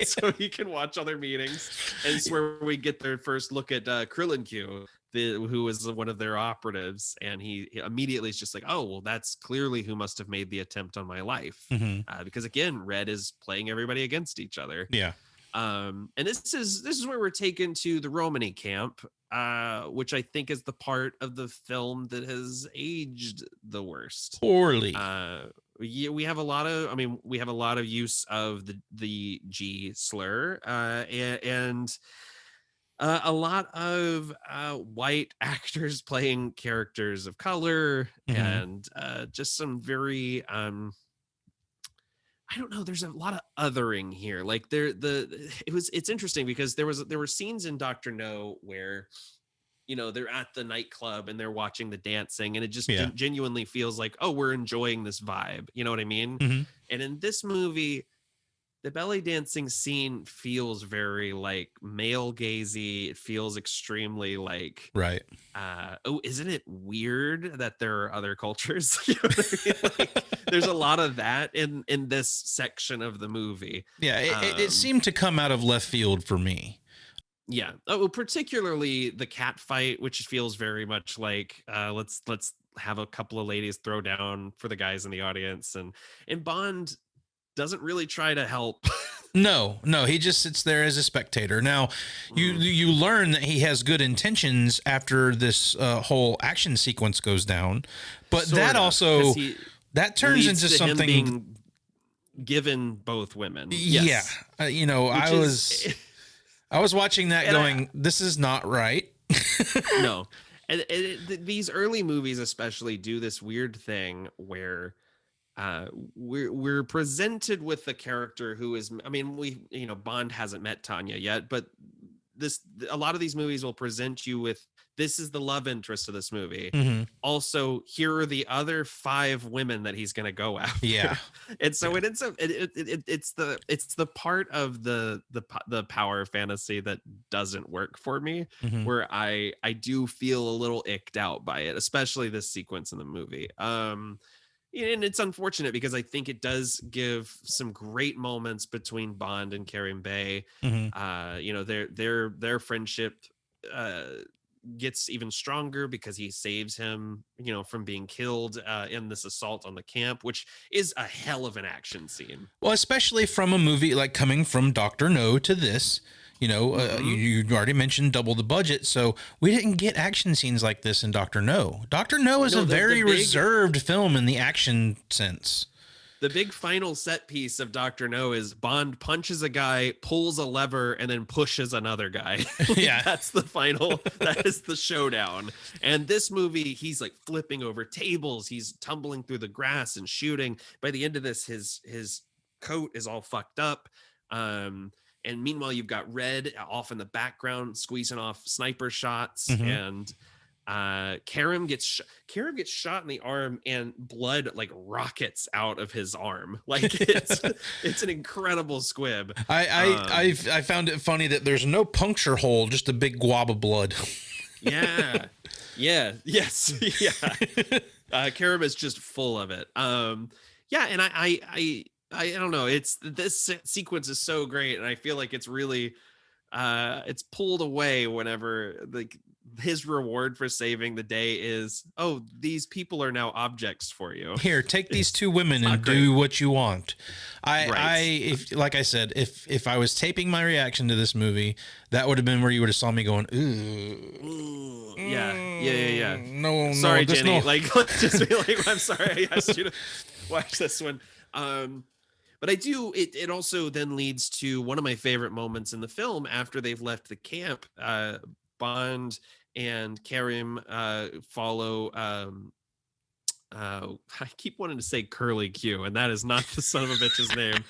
Speaker 2: so he can watch other meetings. And it's where we get their first look at Krillin-Q, who is one of their operatives, and he immediately is just like, oh, well, that's clearly who must have made the attempt on my life. Because again, Red is playing everybody against each other.
Speaker 1: Yeah.
Speaker 2: And this is where we're taken to the Romani camp, which I think is the part of the film that has aged the worst.
Speaker 1: Poorly.
Speaker 2: We have a lot of use of the G slur, and a lot of white actors playing characters of color, and just some very I don't know. There's a lot of othering here. Like it's interesting because there were scenes in Dr. No where, they're at the nightclub and they're watching the dancing, and it just
Speaker 1: Yeah.
Speaker 2: genuinely feels like, oh, we're enjoying this vibe. You know what I mean?
Speaker 1: Mhm.
Speaker 2: And in this movie, the belly dancing scene feels very like male gazy. It feels extremely like,
Speaker 1: Right.
Speaker 2: Oh, isn't it weird that there are other cultures? You know what I mean? Like, there's a lot of that in this section of the movie.
Speaker 1: Yeah, it seemed to come out of left field for me.
Speaker 2: Yeah. Oh, particularly the cat fight, which feels very much like let's have a couple of ladies throw down for the guys in the audience, and Bond doesn't really try to help.
Speaker 1: No, he just sits there as a spectator. Now, you learn that he has good intentions after this whole action sequence goes down, but that also that turns into something
Speaker 2: being given both women. Yes.
Speaker 1: Yeah, I was watching that going, this is not right.
Speaker 2: No. And these early movies especially do this weird thing where we're presented with the character who is, I mean, Bond hasn't met Tanya yet, but a lot of these movies will present you with, this is the love interest of this movie.
Speaker 1: Mm-hmm.
Speaker 2: Also, here are the other 5 women that he's going to go after.
Speaker 1: Yeah.
Speaker 2: And so it's the part of the power fantasy that doesn't work for me,
Speaker 1: Mm-hmm.
Speaker 2: where I do feel a little icked out by it, especially this sequence in the movie. And it's unfortunate because I think it does give some great moments between Bond and Kerim Bey.
Speaker 1: Mm-hmm.
Speaker 2: Their friendship gets even stronger because he saves him, from being killed in this assault on the camp, which is a hell of an action scene.
Speaker 1: Well, especially from a movie like coming from Dr. No to this, you already mentioned double the budget. So we didn't get action scenes like this in Dr. No. Dr. No is a very reserved film in the action sense.
Speaker 2: The big final set piece of Dr. No is Bond punches a guy, pulls a lever, and then pushes another guy.
Speaker 1: Yeah.
Speaker 2: That's the final, that is the showdown. And this movie, he's like flipping over tables. He's tumbling through the grass and shooting. By the end of this, his coat is all fucked up. And meanwhile, you've got Red off in the background, squeezing off sniper shots.
Speaker 1: Mm-hmm.
Speaker 2: And Kerim gets shot in the arm, and blood like rockets out of his arm. Like it's an incredible squib.
Speaker 1: I found it funny that there's no puncture hole, just a big glob of blood.
Speaker 2: Yeah. Yes. Yeah. Kerim is just full of it. Yeah. And I don't know. This sequence is so great, and I feel like it's really it's pulled away whenever his reward for saving the day is, oh, these people are now objects for you.
Speaker 1: Here, take these 2 women and do what you want. Like I said, if I was taping my reaction to this movie, that would have been where you would have saw me going, ooh.
Speaker 2: Yeah.
Speaker 1: No,
Speaker 2: sorry, Jenny. No. Like, just be like, I'm sorry I asked you to watch this one. But I do, it also then leads to one of my favorite moments in the film after they've left the camp. Bond and Kerim follow, I keep wanting to say Curly Q, and that is not the son of a bitch's name.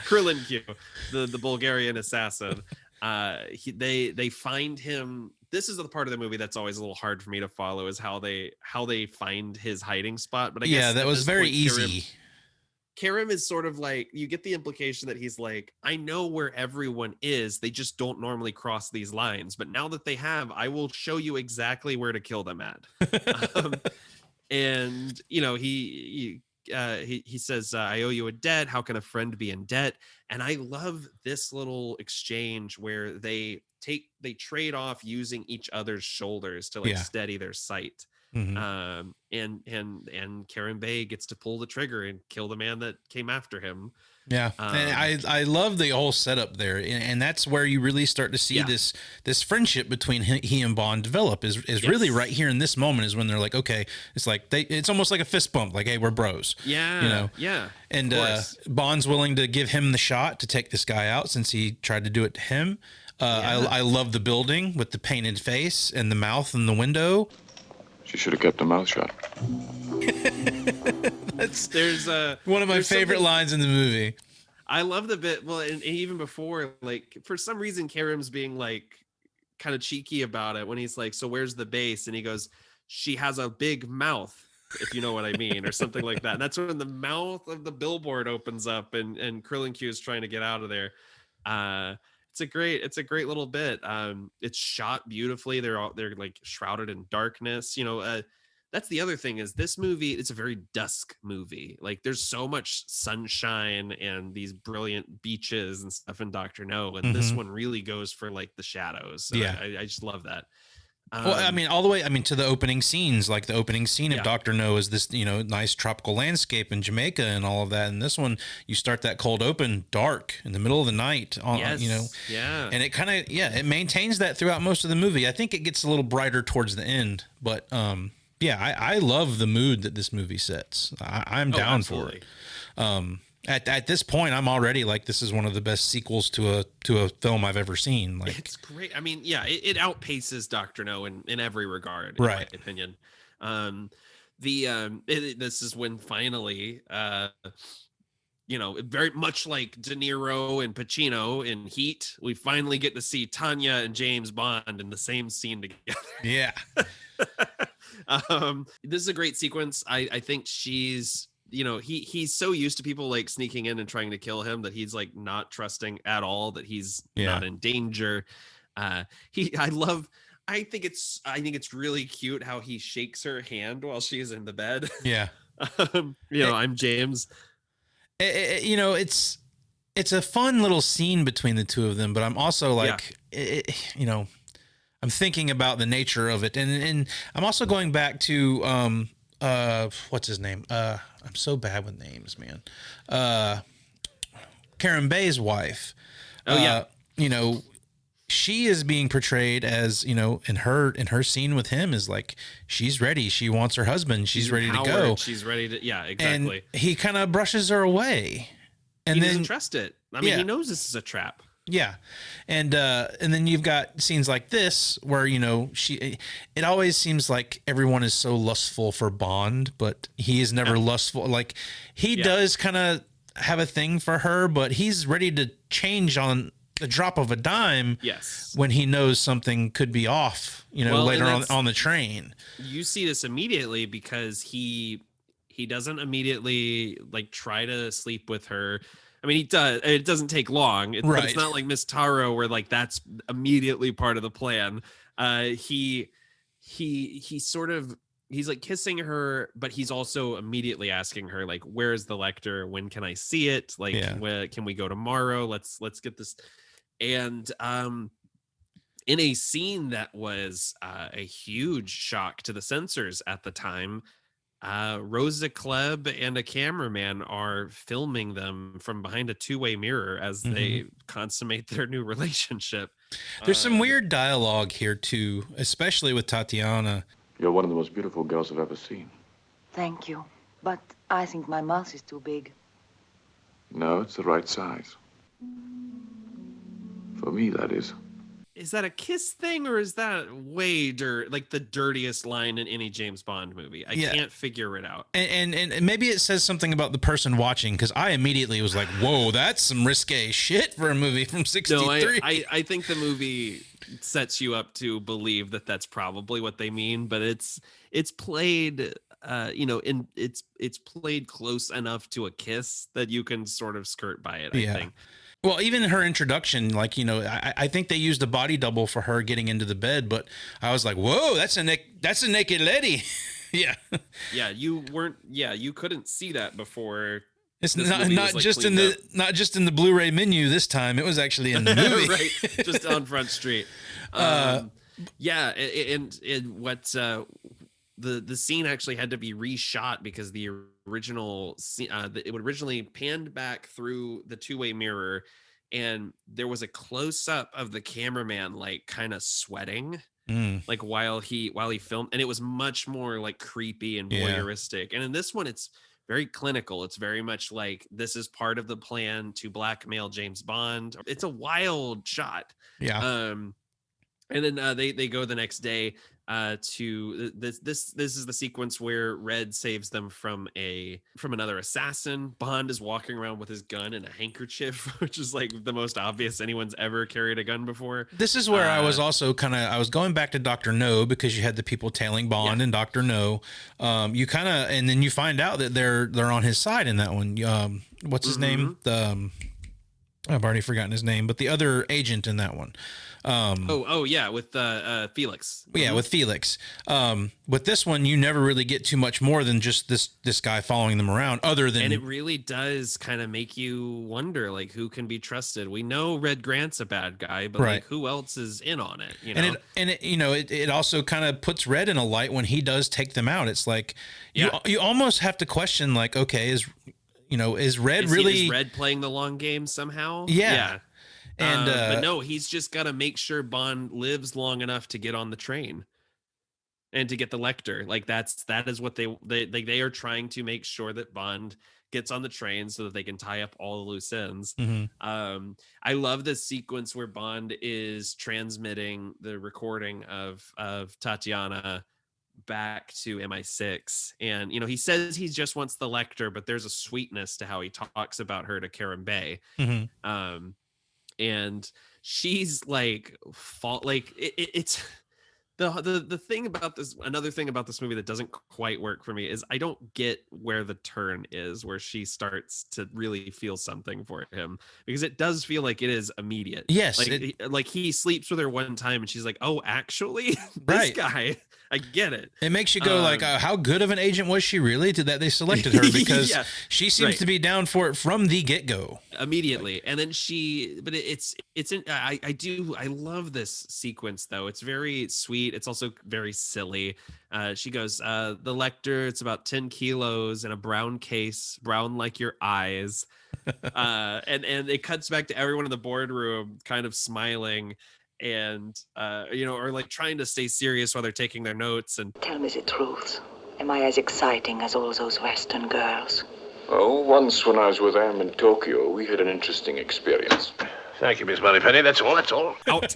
Speaker 2: Krillin Q, the Bulgarian assassin. They find him. This is the part of the movie that's always a little hard for me to follow, is how they find his hiding spot. But I guess
Speaker 1: that was very easy.
Speaker 2: Kerim is sort of like, you get the implication that he's like, I know where everyone is. They just don't normally cross these lines. But now that they have, I will show you exactly where to kill them at. And, he says, I owe you a debt. How can a friend be in debt? And I love this little exchange where they trade off using each other's shoulders to steady their sight.
Speaker 1: Mm-hmm.
Speaker 2: And Kerim Bey gets to pull the trigger and kill the man that came after him.
Speaker 1: Yeah. And I love the whole setup there. And that's where you really start to see this friendship between he and Bond develop is really right here in this moment, is when they're like, okay, it's like it's almost like a fist bump. Like, hey, we're bros.
Speaker 2: Yeah.
Speaker 1: And Bond's willing to give him the shot to take this guy out since he tried to do it to him. I love the building with the painted face and the mouth and the window.
Speaker 3: She should have kept her mouth shut.
Speaker 2: There's
Speaker 1: one of my favorite lines in the movie.
Speaker 2: I love the bit. Well, and even before, like, for some reason, Kerim's being like kind of cheeky about it when he's like, so where's the base? And he goes, she has a big mouth, if you know what I mean, or something like that. And that's when the mouth of the billboard opens up and Krillin Q is trying to get out of there. It's a great little bit. It's shot beautifully. They're like shrouded in darkness. That's the other thing is this movie, it's a very dusk movie. Like there's so much sunshine and these brilliant beaches and stuff in Dr. No. And this one really goes for like the shadows. So
Speaker 1: Yeah.
Speaker 2: I just love that.
Speaker 1: Well, I mean, all the way, to the opening scenes, like the opening scene of Dr. No is this, nice tropical landscape in Jamaica and all of that. And this one, you start that cold open dark in the middle of the night,
Speaker 2: Yeah.
Speaker 1: And it kind of, it maintains that throughout most of the movie. I think it gets a little brighter towards the end, but, I love the mood that this movie sets. I'm down for it. At this point, I'm already like, this is one of the best sequels to a film I've ever seen. Like,
Speaker 2: it's great. I mean, it outpaces Dr. No in every regard,
Speaker 1: right.
Speaker 2: in my opinion. This is when finally, very much like De Niro and Pacino in Heat, we finally get to see Tanya and James Bond in the same scene together.
Speaker 1: Yeah.
Speaker 2: This is a great sequence. I think she's, he's so used to people like sneaking in and trying to kill him that he's like not trusting at all that he's not in danger. I think it's really cute how he shakes her hand while she's in the bed.
Speaker 1: Yeah.
Speaker 2: I'm James.
Speaker 1: It's a fun little scene between the two of them, but I'm also like, I'm thinking about the nature of it. And I'm also going back to, what's his name? I'm so bad with names, man. Kerim Bey's wife.
Speaker 2: Oh yeah.
Speaker 1: She is being portrayed as, in her scene with him is like, she's ready. She wants her husband. She's ready to go.
Speaker 2: She's ready to, exactly.
Speaker 1: And he kind of brushes her away. And
Speaker 2: he
Speaker 1: then
Speaker 2: doesn't trust it. I mean, he knows this is a trap.
Speaker 1: Yeah. And then you've got scenes like this where, it always seems like everyone is so lustful for Bond, but he is never lustful. Like he does kind of have a thing for her, but he's ready to change on the drop of a dime.
Speaker 2: Yes.
Speaker 1: When he knows something could be off, later on the train.
Speaker 2: You see this immediately because he doesn't immediately like try to sleep with her. I mean, he does. It doesn't take long. But it's not like Miss Taro where like that's immediately part of the plan. He sort of, he's like kissing her, but he's also immediately asking her like, "Where's the Lecter? When can I see it? Like, can we go tomorrow? Let's get this." And in a scene that was a huge shock to the censors at the time, Rosa Klebb and a cameraman are filming them from behind a two-way mirror as they consummate their new relationship.
Speaker 1: There's some weird dialogue here too, especially with Tatiana.
Speaker 3: You're one of the most beautiful girls I've ever seen.
Speaker 9: Thank you. But I think my mouth is too big.
Speaker 3: No, it's the right size. For me, that is.
Speaker 2: Is that a kiss thing or is that way like the dirtiest line in any James Bond movie? I can't figure it out.
Speaker 1: And maybe it says something about the person watching, because I immediately was like, whoa, that's some risque shit for a movie from 63.
Speaker 2: No, I think the movie sets you up to believe that that's probably what they mean, but it's played it's played close enough to a kiss that you can sort of skirt by it, I think.
Speaker 1: Well, even her introduction, like, I think they used a body double for her getting into the bed, but I was like, whoa, that's a naked lady. Yeah.
Speaker 2: Yeah, you couldn't see that before.
Speaker 1: It's not just in the Blu-ray menu this time. It was actually in the movie.
Speaker 2: Right. Just on Front Street. And what the scene actually had to be reshot because the original scene, it would originally panned back through the two-way mirror, and there was a close-up of the cameraman like kind of sweating like while he filmed, and it was much more like creepy and voyeuristic. And in this one, it's very clinical. It's very much like this is part of the plan to blackmail James Bond. It's a wild shot. And then they go the next day to this is the sequence where Red saves them from another assassin. Bond is walking around with his gun and a handkerchief, which is like the most obvious anyone's ever carried a gun before.
Speaker 1: This is where I was also I was going back to Dr. No, because you had the people tailing Bond and Dr. No. You and then you find out that they're on his side in that one. What's his name? I've already forgotten his name, but the other agent in that one.
Speaker 2: With Felix.
Speaker 1: Yeah, with Felix. With this one, you never really get too much more than just this guy following them around, other than...
Speaker 2: And it really does kind of make you wonder, like, who can be trusted. We know Red Grant's a bad guy, but like, who else is in on it? You know?
Speaker 1: It also kind of puts Red in a light when he does take them out. It's like you almost have to question, like, okay, is Red really...
Speaker 2: Is Red playing the long game somehow?
Speaker 1: Yeah. And
Speaker 2: but no, he's just got to make sure Bond lives long enough to get on the train and to get the Lecter. Like that is what they are trying to make sure that Bond gets on the train so that they can tie up all the loose ends. I love this sequence where Bond is transmitting the recording of Tatiana back to MI6, and he says he just wants the Lecter, but there's a sweetness to how he talks about her to Kerim Bey. And she's like it's the thing about this. Another thing about this movie that doesn't quite work for me is I don't get where the turn is where she starts to really feel something for him, because it does feel like it is immediate.
Speaker 1: Yes,
Speaker 2: like he sleeps with her one time and she's like, oh, actually, this guy, I get it.
Speaker 1: It makes you go like, how good of an agent was she really that they selected her? Because she seems to be down for it from the get-go.
Speaker 2: Immediately. And then I love this sequence though. It's very sweet. It's also very silly. She goes, the Lecter, it's about 10 kilos in a brown case, brown like your eyes. And it cuts back to everyone in the boardroom kind of smiling and or like trying to stay serious while they're taking their notes. And
Speaker 13: tell me the truth, am I as exciting as all those Western girls?
Speaker 3: Oh, once when I was with Em in Tokyo, we had an interesting experience.
Speaker 14: Thank you, Miss Moneypenny. That's all.
Speaker 2: Out.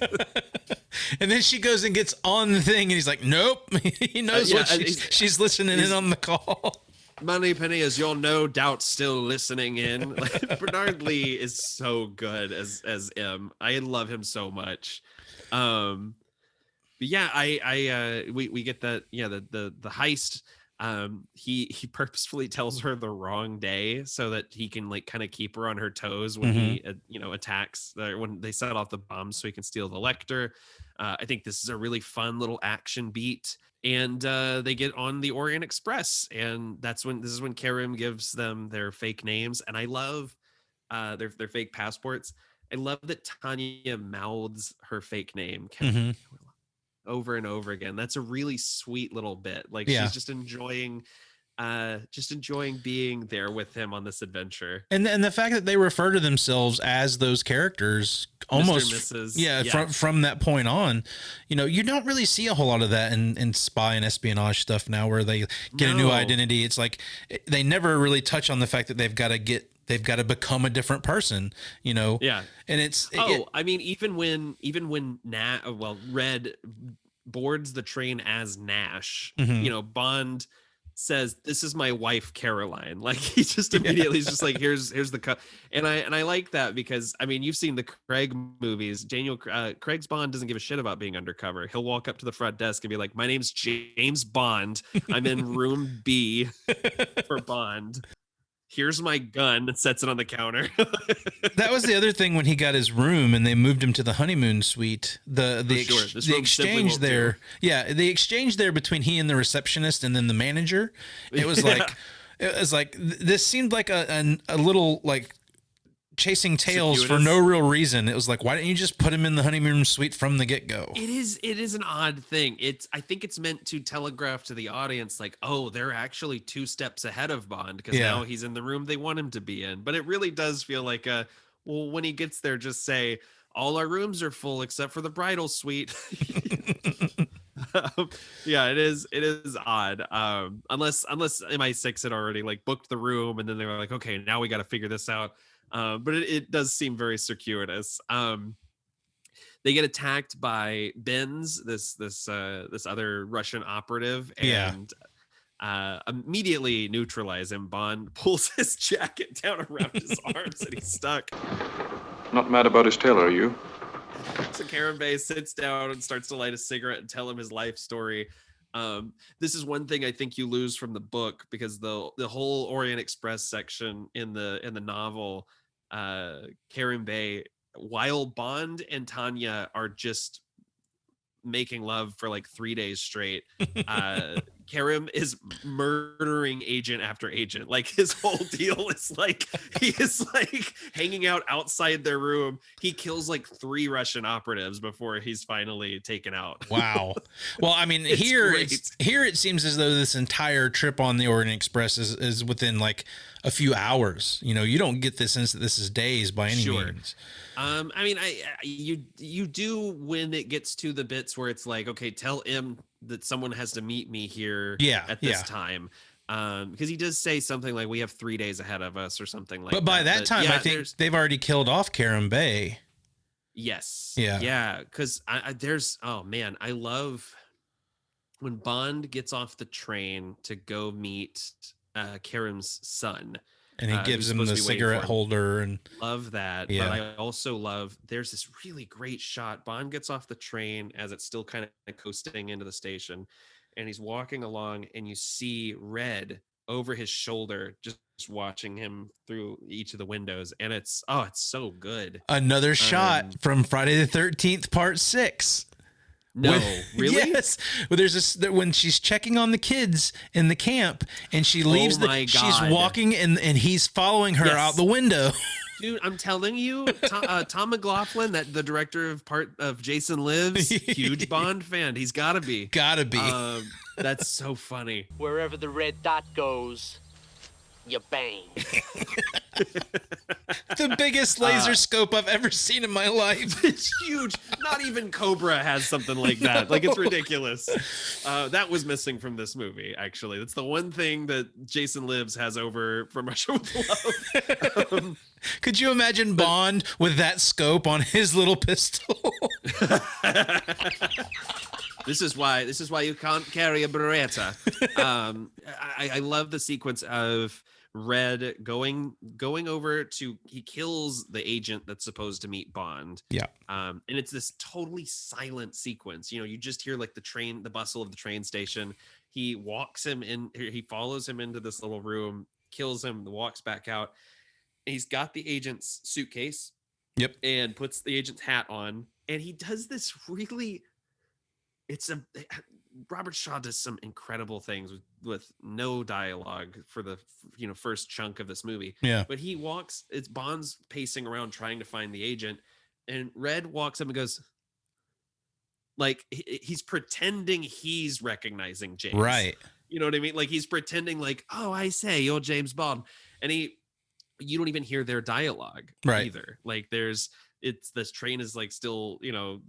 Speaker 1: And then she goes and gets on the thing, and he's like, nope. He knows what she's listening in on the call.
Speaker 2: Moneypenny is, you're no doubt still listening in. Bernard Lee is so good as M. I love him so much. But yeah, we get that. Yeah, the heist. He purposefully tells her the wrong day so that he can like kind of keep her on her toes when he attacks, when they set off the bombs, so he can steal the Lecter. I think this is a really fun little action beat. And they get on the Orient Express, and this is when Kerim gives them their fake names, and I love their fake passports. I love that Tanya mouths her fake name over and over again. That's a really sweet little bit. Like she's just enjoying being there with him on this adventure.
Speaker 1: And the fact that they refer to themselves as those characters almost
Speaker 2: Mr. Mrs.
Speaker 1: From that point on, you don't really see a whole lot of that in spy and espionage stuff now, where they get a new identity. It's like they never really touch on the fact that they've got to become a different person,
Speaker 2: Yeah.
Speaker 1: And
Speaker 2: I mean, even when Red boards the train as Nash, Bond says, "This is my wife, Caroline." Like he just immediately is just like, here's the cut. And I like that, because I mean, you've seen the Craig movies. Craig's Bond doesn't give a shit about being undercover. He'll walk up to the front desk and be like, "My name's James Bond. I'm in room B for Bond. Here's my gun," and sets it on the counter.
Speaker 1: That was the other thing when he got his room and they moved him to the honeymoon suite. The exchange there, the exchange there between he and the receptionist and then the manager. It was like, this seemed like a little like chasing tails for no real reason. It was like, why didn't you just put him in the honeymoon suite from the get-go?
Speaker 2: It is an odd thing. I think it's meant to telegraph to the audience like, oh, they're actually 2 steps ahead of Bond, because now he's in the room they want him to be in. But it really does feel like when he gets there, just say, all our rooms are full except for the bridal suite. It is odd. Unless MI6 had already like booked the room, and then they were like, okay, now we got to figure this out. But it does seem very circuitous. they get attacked by Benz, this other Russian operative, and immediately neutralize him. Bond pulls his jacket down around his arms and he's stuck.
Speaker 3: Not mad about his tail, are you?
Speaker 2: So Kerim Bey sits down and starts to light a cigarette and tell him his life story. This is one thing I think you lose from the book, because the whole Orient Express section in the novel, Kerim Bey, while Bond and Tanya are just making love for like 3 days straight, Kerim is murdering agent after agent. Like, his whole deal is like, he is like hanging out outside their room. He kills like 3 Russian operatives before he's finally taken out.
Speaker 1: Wow. Well, I mean, here it seems as though this entire trip on the Orient Express is within like a few hours. You know, you don't get this sense that this is days by any means.
Speaker 2: I mean, you do when it gets to the bits where it's like, okay, tell him that someone has to meet me here at this time. Because he does say something like, we have 3 days ahead of us or something like that.
Speaker 1: But by that time, I think they've already killed off Kerim Bey.
Speaker 2: Yes.
Speaker 1: Yeah.
Speaker 2: Yeah. Because I love when Bond gets off the train to go meet Kerim's son.
Speaker 1: And he gives him the cigarette holder, and
Speaker 2: love that.
Speaker 1: Yeah.
Speaker 2: But I also love, there's this really great shot. Bond gets off the train as it's still kind of coasting into the station, and he's walking along, and you see Red over his shoulder, just watching him through each of the windows. And it's so good.
Speaker 1: Another shot from Friday the 13th, part 6.
Speaker 2: No, really?
Speaker 1: Yes. Well, there's this when she's checking on the kids in the camp, and she leaves she's walking, and he's following her out the window.
Speaker 2: Dude, I'm telling you, Tom McLaughlin, the director of Jason Lives, huge Bond fan. He's gotta be. That's so funny.
Speaker 15: Wherever the red dot goes, you bang.
Speaker 1: The biggest laser scope I've ever seen in my life.
Speaker 2: It's huge. Not even Cobra has something like that. Like, it's ridiculous. That was missing from this movie, actually. That's the one thing that Jason Lives has over From Russia with Love.
Speaker 1: Could you imagine Bond with that scope on his little pistol?
Speaker 2: This is why you can't carry a Beretta. I love the sequence of Red going over to, he kills the agent that's supposed to meet Bond.
Speaker 1: Yeah.
Speaker 2: And it's this totally silent sequence. You know, you just hear like the bustle of the train station. He walks him in, he follows him into this little room, kills him, walks back out. He's got the agent's suitcase.
Speaker 1: Yep.
Speaker 2: And puts the agent's hat on. And he does this really, Robert Shaw does some incredible things with no dialogue for the first chunk of this movie.
Speaker 1: Yeah.
Speaker 2: But he walks, it's Bond's pacing around trying to find the agent, and Red walks up and goes, like, he's pretending he's recognizing James.
Speaker 1: Right.
Speaker 2: You know what I mean? Like, he's pretending like, oh, I say, you're James Bond. And you don't even hear their dialogue either. Like, this train is like still,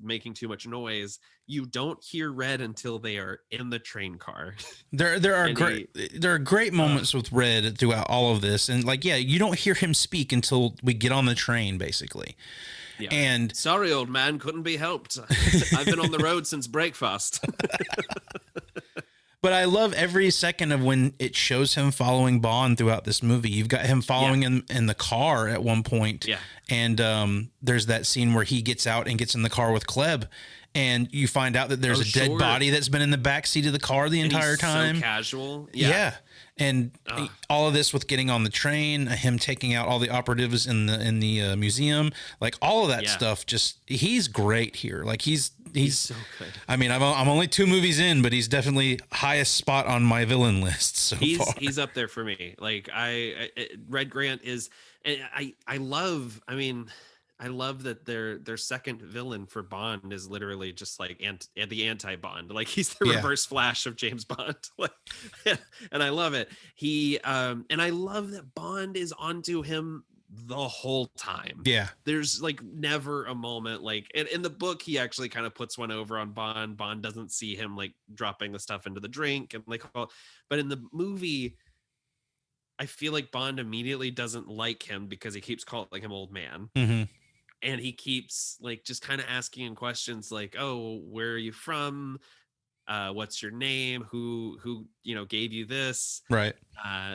Speaker 2: making too much noise. You don't hear Red until they are in the train car.
Speaker 1: There are great moments with Red throughout all of this, and you don't hear him speak until we get on the train, basically.
Speaker 2: Yeah.
Speaker 1: And
Speaker 2: sorry, old man, couldn't be helped. I've been on the road since breakfast.
Speaker 1: But I love every second of when it shows him following Bond throughout this movie. You've got him following him in the car at one point.
Speaker 2: Yeah.
Speaker 1: And there's that scene where he gets out and gets in the car with Klebb, and you find out that there's a dead body that's been in the back seat of the car the entire time.
Speaker 2: So casual.
Speaker 1: Yeah. And all of this with getting on the train, him taking out all the operatives in the museum, like all of that stuff. Just, he's great here. Like he's
Speaker 2: so good.
Speaker 1: I mean, I'm only 2 movies in, but he's definitely highest spot on my villain list so far.
Speaker 2: He's up there for me. Like Red Grant is, and I love that their second villain for Bond is literally just like the anti-Bond. Like, he's the reverse Flash of James Bond. And I love it. And I love that Bond is onto him the whole time.
Speaker 1: Yeah.
Speaker 2: There's like never a moment like, and in the book, he actually kind of puts one over on Bond. Bond doesn't see him like dropping the stuff into the drink and like, but in the movie, I feel like Bond immediately doesn't like him because he keeps calling him old man.
Speaker 1: Mm-hmm.
Speaker 2: and he keeps like just kind of asking him questions like, oh, where are you from? What's your name? Who gave you this?
Speaker 1: Right.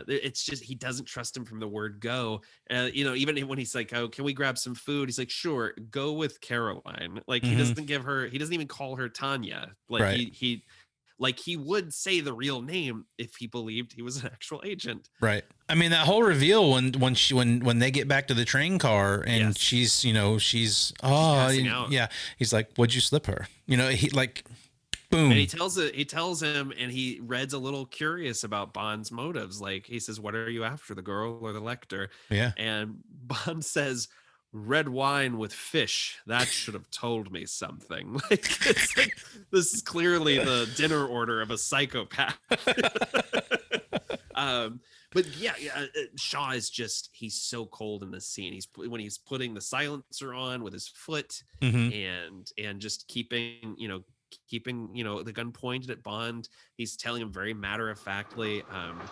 Speaker 2: It's just he doesn't trust him from the word go. Even when he's like, oh, can we grab some food? He's like, sure, go with Caroline. Like he doesn't even call her Tanya. Like
Speaker 1: right.
Speaker 2: he would say the real name if he believed he was an actual agent.
Speaker 1: Right. I mean, that whole reveal when they get back to the train car and she's
Speaker 2: passing out.
Speaker 1: Yeah. He's like, what'd you slip her? He like, boom.
Speaker 2: And he tells him, and Red's a little curious about Bond's motives. Like he says, what are you after, the girl or the Lecter?
Speaker 1: Yeah.
Speaker 2: And Bond says, red wine with fish. That should have told me something. It's like this is clearly the dinner order of a psychopath. But Shaw is he's so cold in this scene. When he's putting the silencer on with his foot and just keeping the gun pointed at Bond. He's telling him very matter-of-factly,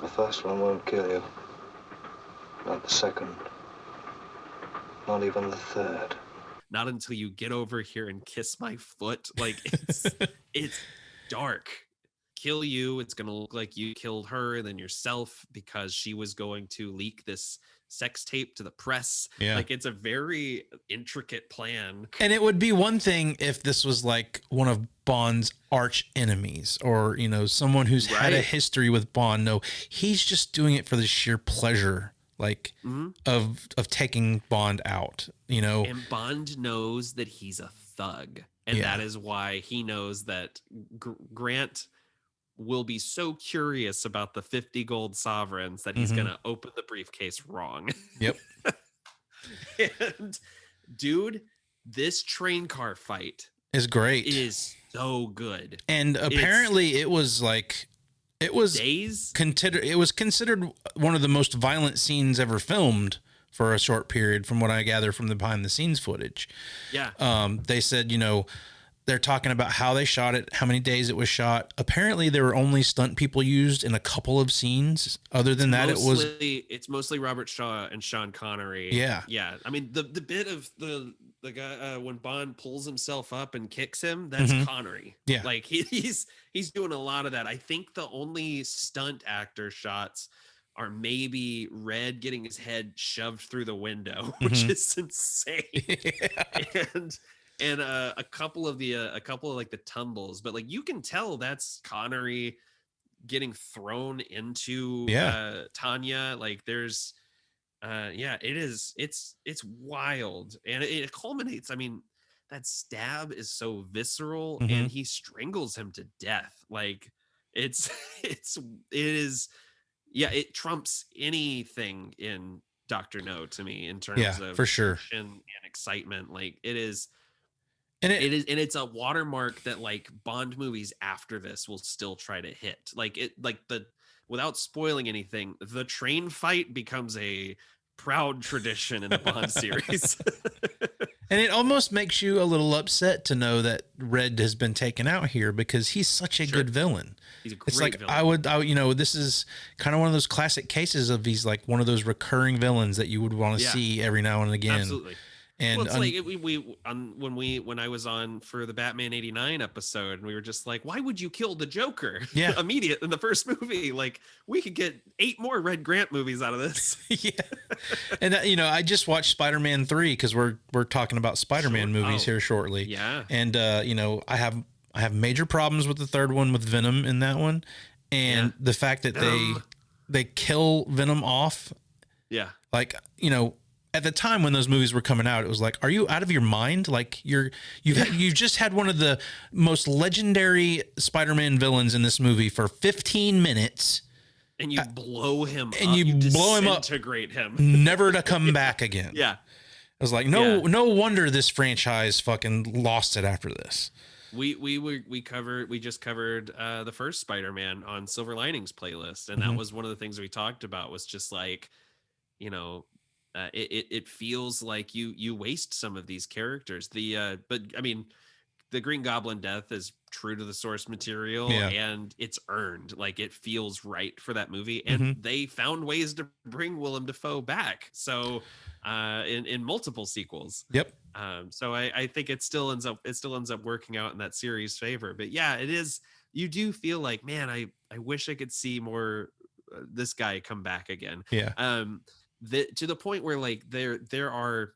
Speaker 16: the first one won't kill you. Not the second. Not even the third.
Speaker 2: Not until you get over here and kiss my foot. Like it's dark. Kill you. It's going to look like you killed her and then yourself because she was going to leak this sex tape to the press.
Speaker 1: Yeah.
Speaker 2: Like it's a very intricate plan.
Speaker 1: And it would be one thing if this was like one of Bond's arch enemies or, someone who's had a history with Bond. No, he's just doing it for the sheer pleasure, like of taking Bond out,
Speaker 2: And Bond knows that he's a thug. And that is why he knows that Grant will be so curious about the 50 gold sovereigns that he's going to open the briefcase wrong.
Speaker 1: Yep.
Speaker 2: And dude, this train car fight
Speaker 1: is great.
Speaker 2: Is so good.
Speaker 1: And apparently it was considered one of the most violent scenes ever filmed for a short period, from what I gather from the behind the scenes footage.
Speaker 2: Yeah.
Speaker 1: They said, they're talking about how they shot it, how many days it was shot. Apparently, there were only stunt people used in a couple of scenes. Other than that,
Speaker 2: it's mostly Robert Shaw and Sean Connery.
Speaker 1: Yeah,
Speaker 2: yeah. I mean, the bit of the guy when Bond pulls himself up and kicks him, that's Connery.
Speaker 1: Yeah,
Speaker 2: like he's doing a lot of that. I think the only stunt actor shots are maybe Red getting his head shoved through the window, which is insane. And a couple of like the tumbles, but like you can tell that's Connery getting thrown into Tanya. Like there's it's wild, and it culminates. I mean, that stab is so visceral, and he strangles him to death. Like it trumps anything in Dr. No to me in terms of
Speaker 1: for sure
Speaker 2: and excitement. Like it is. And it's a watermark that like Bond movies after this will still try to hit. Without spoiling anything, the train fight becomes a proud tradition in the Bond series.
Speaker 1: And it almost makes you a little upset to know that Red has been taken out here because he's such a good villain.
Speaker 2: He's a great villain.
Speaker 1: This is kind of one of those classic cases of he's like one of those recurring villains that you would want to see every now and again.
Speaker 2: Absolutely. And it's when I was on for the Batman '89 episode, and we were just like, why would you kill the Joker?
Speaker 1: Yeah,
Speaker 2: immediate in the first movie. Like we could get 8 more Red Grant movies out of this.
Speaker 1: Yeah, and I just watched Spider-Man 3 because we're talking about Spider-Man movies here shortly.
Speaker 2: Yeah,
Speaker 1: and I have major problems with the third one with Venom in that one, and the fact that they kill Venom off.
Speaker 2: Yeah,
Speaker 1: like at the time when those movies were coming out, it was like, are you out of your mind? Like you've just had one of the most legendary Spider-Man villains in this movie for 15 minutes.
Speaker 2: And you blow him up.
Speaker 1: And you blow him up.
Speaker 2: Disintegrate him.
Speaker 1: Never to come back again.
Speaker 2: Yeah.
Speaker 1: I was like, no wonder this franchise fucking lost it after this.
Speaker 2: We just covered the first Spider-Man on Silver Linings playlist. And that was one of the things we talked about was just like, it feels like you waste some of these characters. But I mean, the Green Goblin death is true to the source material, and it's earned. Like, it feels right for that movie, and they found ways to bring Willem Dafoe back. So, in multiple sequels.
Speaker 1: Yep.
Speaker 2: So I think it still ends up working out in that series' favor. But yeah, it is. You do feel like, man, I wish I could see more this guy come back again.
Speaker 1: Yeah.
Speaker 2: To the point where like there are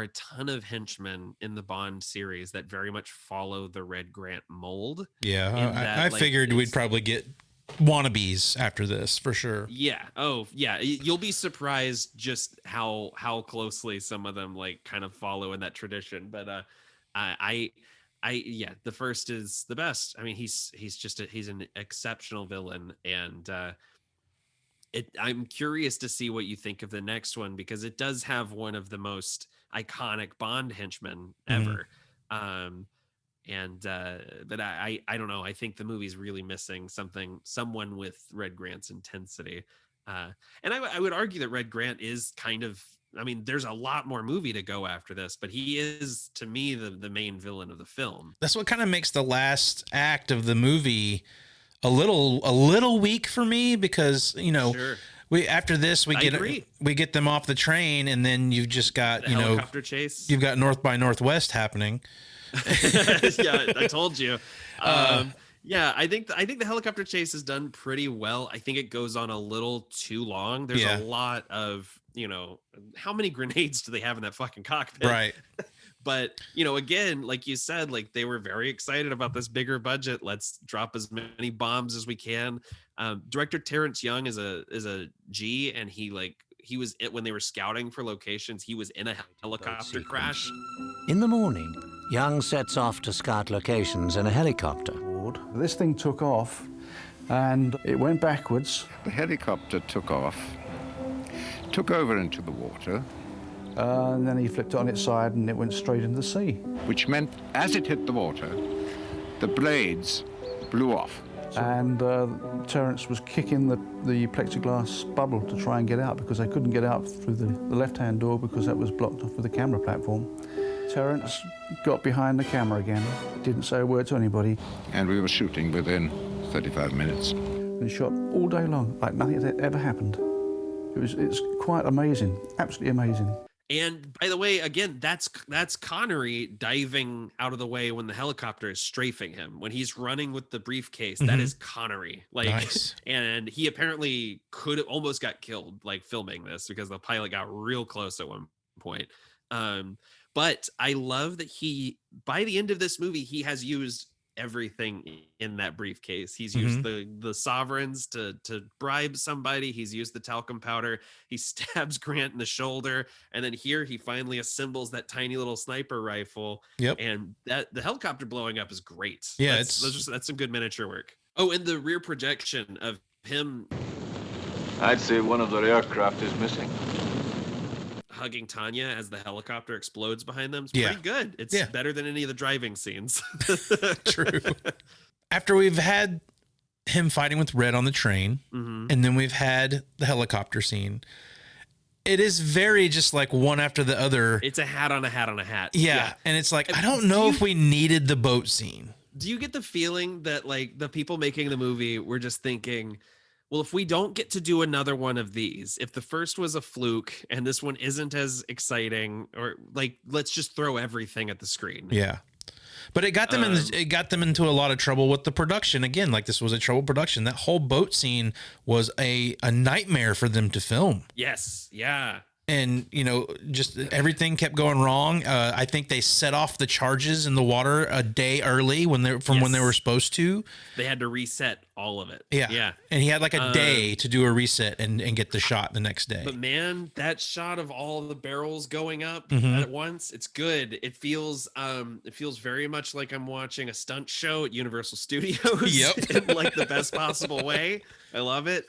Speaker 2: a ton of henchmen in the Bond series that very much follow the Red Grant mold.
Speaker 1: Yeah, I figured we'd probably get wannabes after this for sure.
Speaker 2: Yeah. Oh, yeah. You'll be surprised just how closely some of them like kind of follow in that tradition. But yeah, the first is the best. I mean, he's an exceptional villain, and I'm curious to see what you think of the next one, because it does have one of the most iconic Bond henchmen ever. But I don't know. I think the movie's really missing someone with Red Grant's intensity. And I would argue that Red Grant is kind of, I mean, there's a lot more movie to go after this, but he is, to me, the main villain of the film.
Speaker 1: That's what kind of makes the last act of the movie a little weak for me, because, you know, after this we get them off the train, and then you've just got
Speaker 2: the helicopter chase.
Speaker 1: You've got North by Northwest happening.
Speaker 2: Yeah, I told you. Yeah, I think the helicopter chase is done pretty well. I think it goes on a little too long. There's a lot of, you know, how many grenades do they have in that fucking cockpit?
Speaker 1: Right.
Speaker 2: But, you know, again, like you said, like they were very excited about this bigger budget. Let's drop as many bombs as we can. Director Terrence Young is a G, and he was when they were scouting for locations, he was in a helicopter crash.
Speaker 7: In the morning, Young sets off to scout locations in a helicopter.
Speaker 17: This thing took off, and it went backwards.
Speaker 18: The helicopter took off, took over into the water.
Speaker 17: And then he flipped it on its side, and it went straight into the sea.
Speaker 18: Which meant, as it hit the water, the blades blew off.
Speaker 17: And Terrence was kicking the plexiglass bubble to try and get out, because they couldn't get out through the left-hand door because that was blocked off with the camera platform. Terrence got behind the camera again, didn't say a word to anybody.
Speaker 18: And we were shooting within 35 minutes.
Speaker 17: And shot all day long, like nothing had ever happened. It's quite amazing, absolutely amazing.
Speaker 2: And by the way, again, that's Connery diving out of the way when the helicopter is strafing him. When he's running with the briefcase, that is Connery. Like,
Speaker 1: nice.
Speaker 2: And he apparently could have almost got killed, like filming this, because the pilot got real close at one point. But I love that by the end of this movie, he has used everything in that briefcase. He's used the sovereigns to bribe somebody. He's used the talcum powder. He stabs Grant in the shoulder, and then here he finally assembles that tiny little sniper rifle.
Speaker 1: Yep.
Speaker 2: And that the helicopter blowing up is great.
Speaker 1: Yeah,
Speaker 2: that's some good miniature work. Oh, and the rear projection of him.
Speaker 3: I'd say one of the aircraft is missing.
Speaker 2: Hugging Tanya as the helicopter explodes behind them. It's pretty good. It's better than any of the driving scenes.
Speaker 1: True. After we've had him fighting with Red on the train, and then we've had the helicopter scene, it is very just like one after the other.
Speaker 2: It's a hat on a hat on a hat.
Speaker 1: Yeah. And it's like, I don't know if we needed the boat scene.
Speaker 2: Do you get the feeling that like the people making the movie were just thinking, well, if we don't get to do another one of these, if the first was a fluke and this one isn't as exciting, or like, let's just throw everything at the screen.
Speaker 1: Yeah. But it got them into a lot of trouble with the production. Again, like this was a trouble production. That whole boat scene was a nightmare for them to film.
Speaker 2: Yes. Yeah.
Speaker 1: And, you know, just everything kept going wrong. I think they set off the charges in the water a day early when they were supposed to.
Speaker 2: They had to reset all of it.
Speaker 1: Yeah.
Speaker 2: Yeah.
Speaker 1: And he had like a day to do a reset and get the shot the next day.
Speaker 2: But man, that shot of all the barrels going up at once, it's good. It feels very much like I'm watching a stunt show at Universal Studios.
Speaker 1: Yep.
Speaker 2: In like the best possible way. I love it.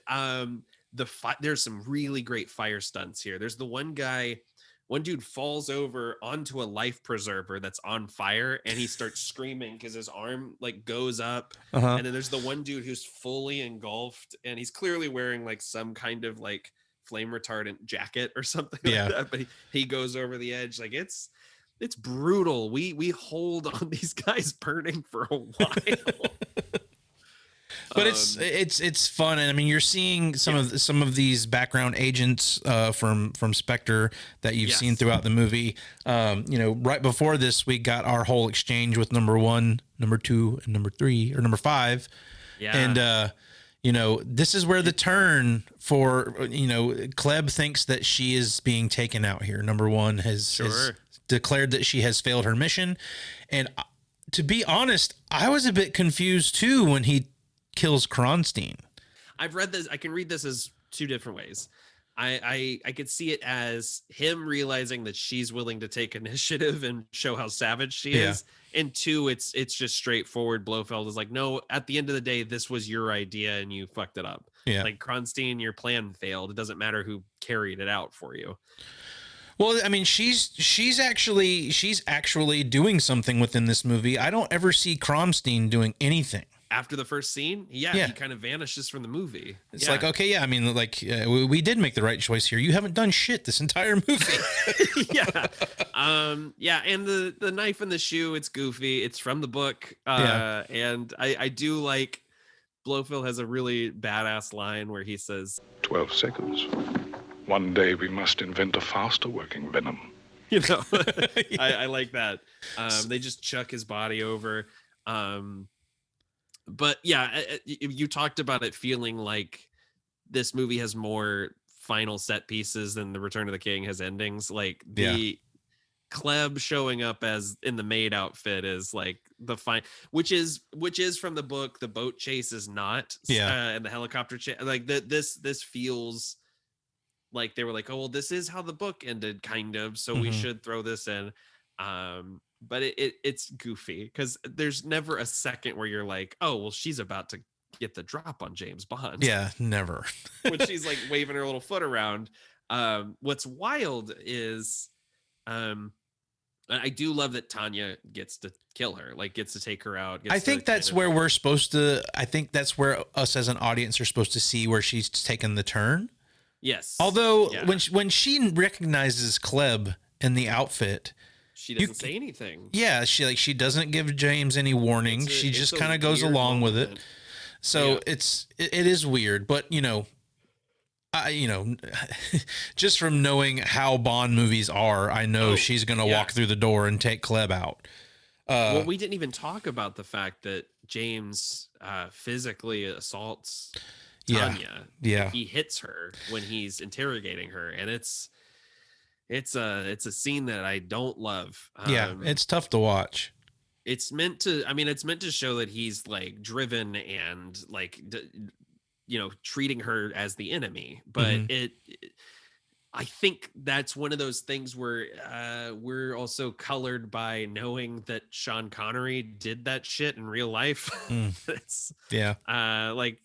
Speaker 2: There's some really great fire stunts here. There's the one dude falls over onto a life preserver that's on fire, and he starts screaming because his arm like goes up. And then there's the one dude who's fully engulfed, and he's clearly wearing like some kind of like flame retardant jacket or something like that, but he goes over the edge. Like it's brutal. We hold on these guys burning for a while.
Speaker 1: But it's fun, and I mean, you're seeing some of these background agents from Spectre that you've seen throughout the movie. Right before this, we got our whole exchange with number 1, number 2, and number 3 or number 5.
Speaker 2: Yeah,
Speaker 1: and this is where the turn for Kleb thinks that she is being taken out here. Number 1 has declared that she has failed her mission, and to be honest, I was a bit confused too when he kills Kronstein.
Speaker 2: I've read this. I can read this as two different ways. I could see it as him realizing that she's willing to take initiative and show how savage she is. And 2, it's just straightforward. Blofeld is like, no, at the end of the day, this was your idea and you fucked it up.
Speaker 1: Yeah.
Speaker 2: Like, Kronstein, your plan failed. It doesn't matter who carried it out for you.
Speaker 1: Well, I mean, she's actually doing something within this movie. I don't ever see Kronstein doing anything.
Speaker 2: After the first scene, he kind of vanishes from the movie.
Speaker 1: It's like, okay, I mean, like we did make the right choice here. You haven't done shit this entire movie.
Speaker 2: And the knife in the shoe, it's goofy. It's from the book. And I do like Blofeld has a really badass line where he says,
Speaker 19: 12 seconds. One day we must invent a faster working venom.
Speaker 2: I like that. They just chuck his body over. But yeah, you talked about it feeling like this movie has more final set pieces than the Return of the King has endings. Like the Kleb showing up as in the maid outfit is like the which is from the book. The boat chase is not. And the helicopter chase, like this feels like they were like, oh well, this is how the book ended, kind of. So we should throw this in. But it's goofy because there's never a second where you're like, oh, well, she's about to get the drop on James Bond.
Speaker 1: Yeah, never.
Speaker 2: When she's like waving her little foot around. What's wild is I do love that Tanya gets to kill her, like gets to take her out.
Speaker 1: I think that's where we're supposed to, I think that's where us as an audience are supposed to see where she's taken the turn.
Speaker 2: Yes.
Speaker 1: Although when she recognizes Kleb in the outfit,
Speaker 2: she doesn't say anything.
Speaker 1: Yeah, she doesn't give James any warning. She just kind of goes along with it. So it is weird, but just from knowing how Bond movies are, I know she's going to walk through the door and take Kleb out.
Speaker 2: Well, we didn't even talk about the fact that James physically assaults Tanya.
Speaker 1: Yeah.
Speaker 2: He hits her when he's interrogating her, and it's a scene that I don't love.
Speaker 1: It's tough to watch.
Speaker 2: It's meant to show that he's like driven and like treating her as the enemy, but I think that's one of those things where we're also colored by knowing that Sean Connery did that shit in real life. And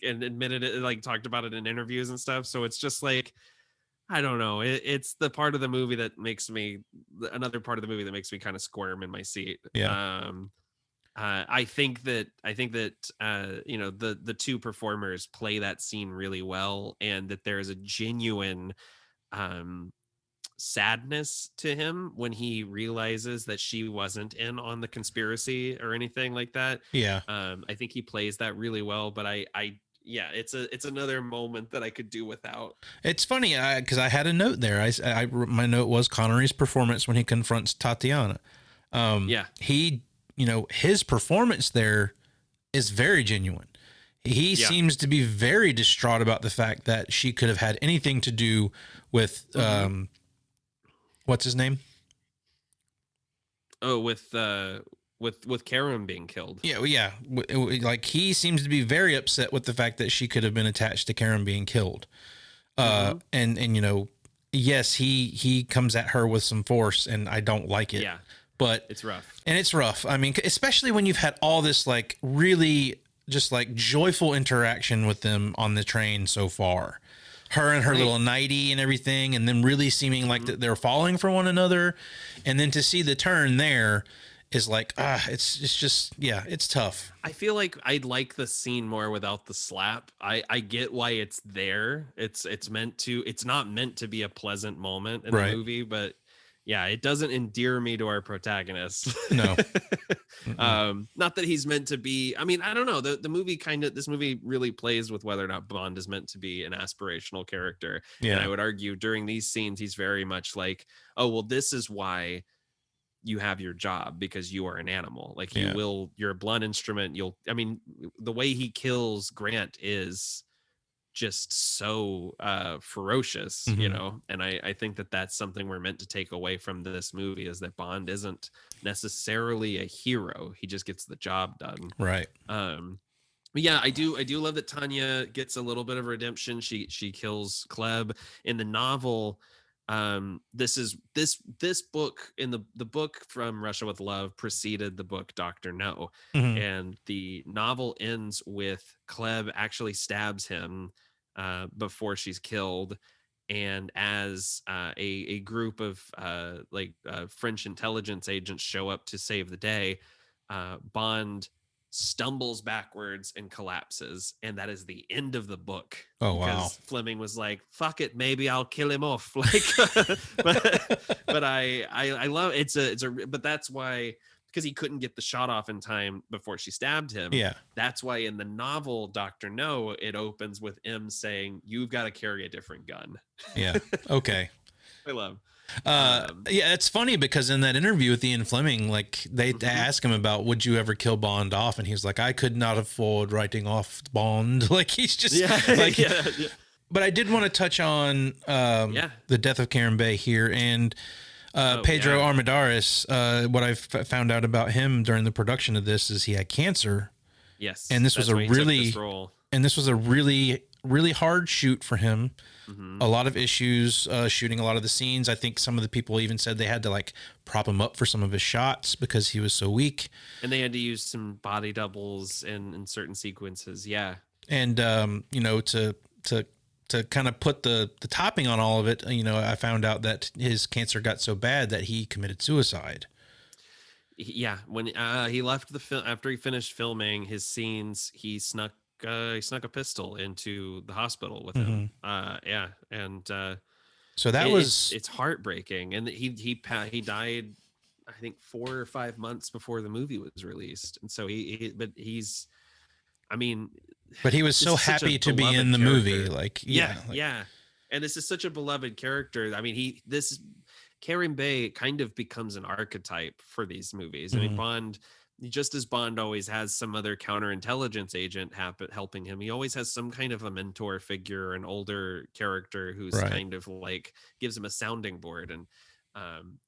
Speaker 2: admitted it, like talked about it in interviews and stuff. So it's just like, I don't know. It's the part of the movie that makes me kind of squirm in my seat. I think that the two performers play that scene really well, and that there is a genuine sadness to him when he realizes that she wasn't in on the conspiracy or anything like that. I think he plays that really well, but it's another moment that I could do without.
Speaker 1: It's funny because I had a note there. My note was Connery's performance when he confronts Tatiana. He, his performance there is very genuine. He seems to be very distraught about the fact that she could have had anything to do with what's his name?
Speaker 2: Oh, with Kerim being killed.
Speaker 1: Like he seems to be very upset with the fact that she could have been attached to Kerim being killed. And yes, he comes at her with some force, and I don't like it. But
Speaker 2: it's rough.
Speaker 1: And it's rough. I mean, especially when you've had all this like really just like joyful interaction with them on the train so far. Her and her little nightie and everything, and them really seeming like that they're falling for one another, and then to see the turn there is like it's just it's tough.
Speaker 2: I feel like I'd like the scene more without the slap. I get why it's there. It's not meant to be a pleasant moment in the movie, but yeah, it doesn't endear me to our protagonist.
Speaker 1: No.
Speaker 2: Not that he's meant to be. I mean, I don't know. The movie this movie really plays with whether or not Bond is meant to be an aspirational character.
Speaker 1: Yeah.
Speaker 2: And I would argue during these scenes, he's very much like, oh, well, this is why you have your job, because you are an animal. Like you're a blunt instrument. I mean, the way he kills Grant is just so ferocious, you know, and I think that that's something we're meant to take away from this movie, is that Bond isn't necessarily a hero. He just gets the job done.
Speaker 1: Right.
Speaker 2: But yeah, I do love that Tanya gets a little bit of redemption. She kills Kleb in the novel. This book in the book From Russia with Love preceded the book Dr. No. And the novel ends with Kleb actually stabs him before she's killed, and as a group of French intelligence agents show up to save the day, Bond stumbles backwards and collapses, and that is the end of the book.
Speaker 1: Oh wow.
Speaker 2: Because Fleming was like, fuck it, maybe I'll kill him off. Like but I love but that's why, because he couldn't get the shot off in time before she stabbed him.
Speaker 1: Yeah.
Speaker 2: That's why in the novel Dr. No, it opens with M saying, you've got to carry a different gun.
Speaker 1: Yeah. Okay.
Speaker 2: I love.
Speaker 1: Yeah, it's funny because in that interview with Ian Fleming, like they ask him about, would you ever kill Bond off? And he's like, I could not afford writing off Bond. Like he's just like, yeah. But I did want to touch on the death of Kerim Bey here, and Pedro Armendáriz. What I've found out about him during the production of this is he had cancer.
Speaker 2: Yes,
Speaker 1: and this was a really really hard shoot for him. A lot of issues shooting a lot of the scenes. I think some of the people even said they had to like prop him up for some of his shots because he was so weak.
Speaker 2: And they had to use some body doubles in certain sequences. Yeah.
Speaker 1: And you know, to kind of put the topping on all of it, you know, I found out that his cancer got so bad that he committed suicide.
Speaker 2: Yeah, when he left the film after he finished filming his scenes, he snuck a pistol into the hospital with him.
Speaker 1: So that
Speaker 2: it's heartbreaking, and he died, I think 4 or 5 months before the movie was released, and so but
Speaker 1: he was so happy to be in the movie, like
Speaker 2: yeah, and this is such a beloved character. I mean, Kerim Bey kind of becomes an archetype for these movies. I mean, Bond, just as Bond always has some other counterintelligence agent helping him, he always has some kind of a mentor figure, an older character who's kind of like gives him a sounding board. And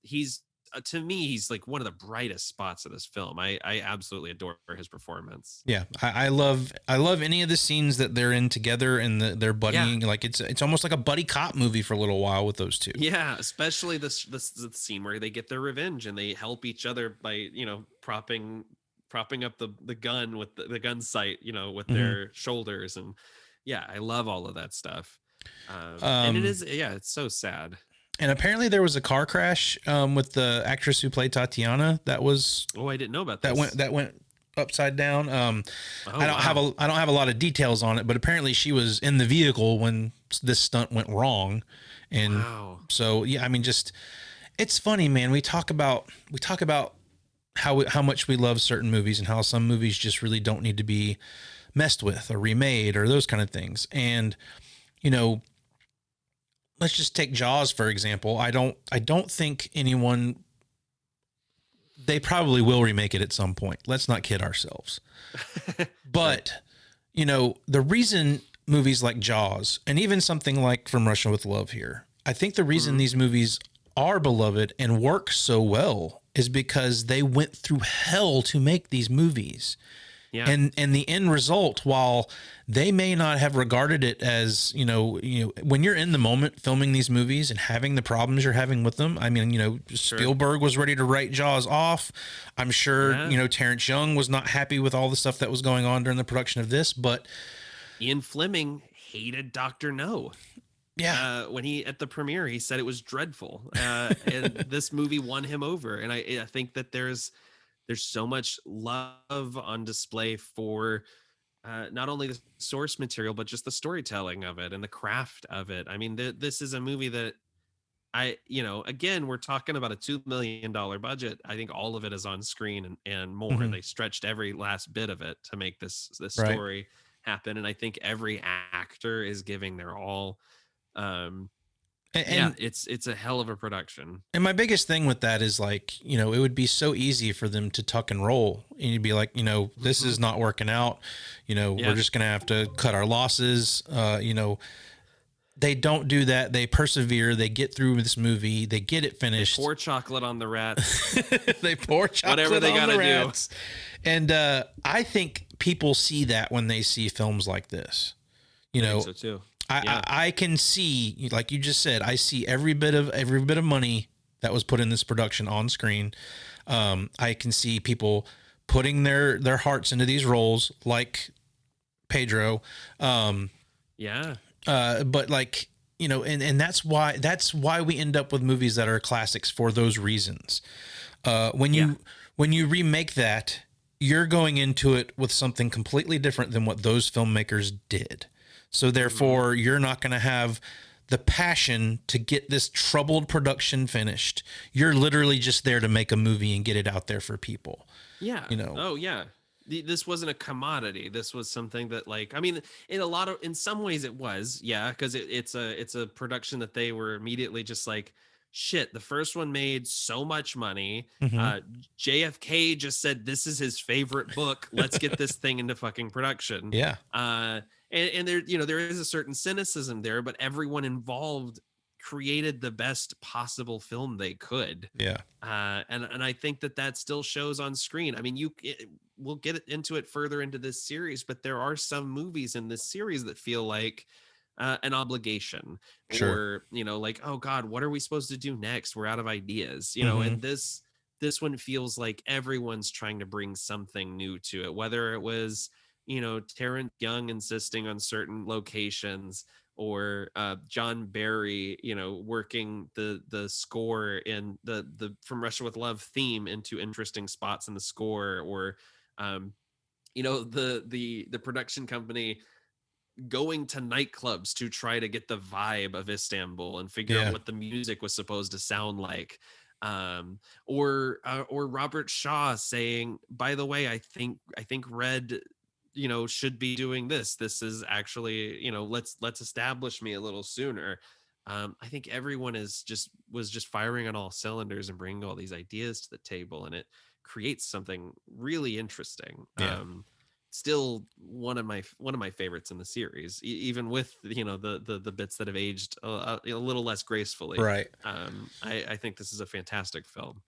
Speaker 2: he's to me, he's like one of the brightest spots of this film. I absolutely adore his performance.
Speaker 1: Yeah, I love any of the scenes that they're in together and they're buddying. Like it's almost like a buddy cop movie for a little while with those two.
Speaker 2: Yeah, especially the scene where they get their revenge and they help each other by, you know, propping up the gun with the gun sight, you know, with their shoulders. And yeah, I love all of that stuff. And it is, it's so sad.
Speaker 1: And apparently there was a car crash with the actress who played Tatiana. That was
Speaker 2: I didn't know about this.
Speaker 1: That went upside down. I don't have a lot of details on it, but apparently she was in the vehicle when this stunt went wrong. And so yeah, I mean, just it's funny, man. We talk about how much we love certain movies and how some movies just really don't need to be messed with or remade or those kind of things. And you know, let's just take Jaws, for example. I don't think anyone, they probably will remake it at some point. Let's not kid ourselves. But, you know, the reason movies like Jaws and even something like From Russia with Love here, I think the reason these movies are beloved and work so well is because they went through hell to make these movies. Yeah. And the end result, while they may not have regarded it as, you know, when you're in the moment filming these movies and having the problems you're having with them, I mean, you know, Spielberg was ready to write Jaws off. I'm sure, you know, Terrence Young was not happy with all the stuff that was going on during the production of this, but
Speaker 2: Ian Fleming hated Dr. No.
Speaker 1: Yeah.
Speaker 2: When at the premiere, he said it was dreadful. And this movie won him over. And I think that there's so much love on display for not only the source material, but just the storytelling of it and the craft of it. I mean, this is a movie that again, we're talking about a $2 million budget. I think all of it is on screen and more.
Speaker 1: Mhm.
Speaker 2: They stretched every last bit of it to make this
Speaker 1: Right.
Speaker 2: story happen. And I think every actor is giving their all.
Speaker 1: And
Speaker 2: it's a hell of a production.
Speaker 1: And my biggest thing with that is like, it would be so easy for them to tuck and roll, and you'd be like, this is not working out. We're just going to have to cut our losses. They don't do that. They persevere. They get through this movie. They get it finished.
Speaker 2: They pour chocolate on the rats.
Speaker 1: They pour chocolate
Speaker 2: Whatever they
Speaker 1: on
Speaker 2: gotta
Speaker 1: the
Speaker 2: do.
Speaker 1: rats. And I think people see that when they see films like this.
Speaker 2: I think so too.
Speaker 1: I can see, like you just said, I see every bit of money that was put in this production on screen. I can see people putting their hearts into these roles, like Pedro. But like, and that's why we end up with movies that are classics for those reasons. When you remake that, you're going into it with something completely different than what those filmmakers did. So therefore, you're not going to have the passion to get this troubled production finished. You're literally just there to make a movie and get it out there for people.
Speaker 2: Yeah. Oh yeah. This wasn't a commodity. This was something that, like, I mean, in some ways it was, because it's a production that they were immediately just like, shit, the first one made so much money. JFK just said this is his favorite book. Let's get this thing into fucking production.
Speaker 1: Yeah.
Speaker 2: And there, there is a certain cynicism there, but everyone involved created the best possible film they could.
Speaker 1: Yeah.
Speaker 2: And I think that still shows on screen. I mean, we'll get into it further into this series, but there are some movies in this series that feel like an obligation,
Speaker 1: Sure.
Speaker 2: or, like, oh God, what are we supposed to do next? We're out of ideas, and this one feels like everyone's trying to bring something new to it, whether it was, Terrence Young insisting on certain locations, or John Barry, working the score in the From Russia with Love theme into interesting spots in the score, or the production company going to nightclubs to try to get the vibe of Istanbul and figure out what the music was supposed to sound like. Or Robert Shaw saying, by the way, I think Red, should be doing this. This is actually, let's establish me a little sooner. I think everyone was just firing on all cylinders and bringing all these ideas to the table, and it creates something really interesting.
Speaker 1: Yeah.
Speaker 2: Still one of my favorites in the series, even with the bits that have aged a little less gracefully.
Speaker 1: Right.
Speaker 2: I think this is a fantastic film,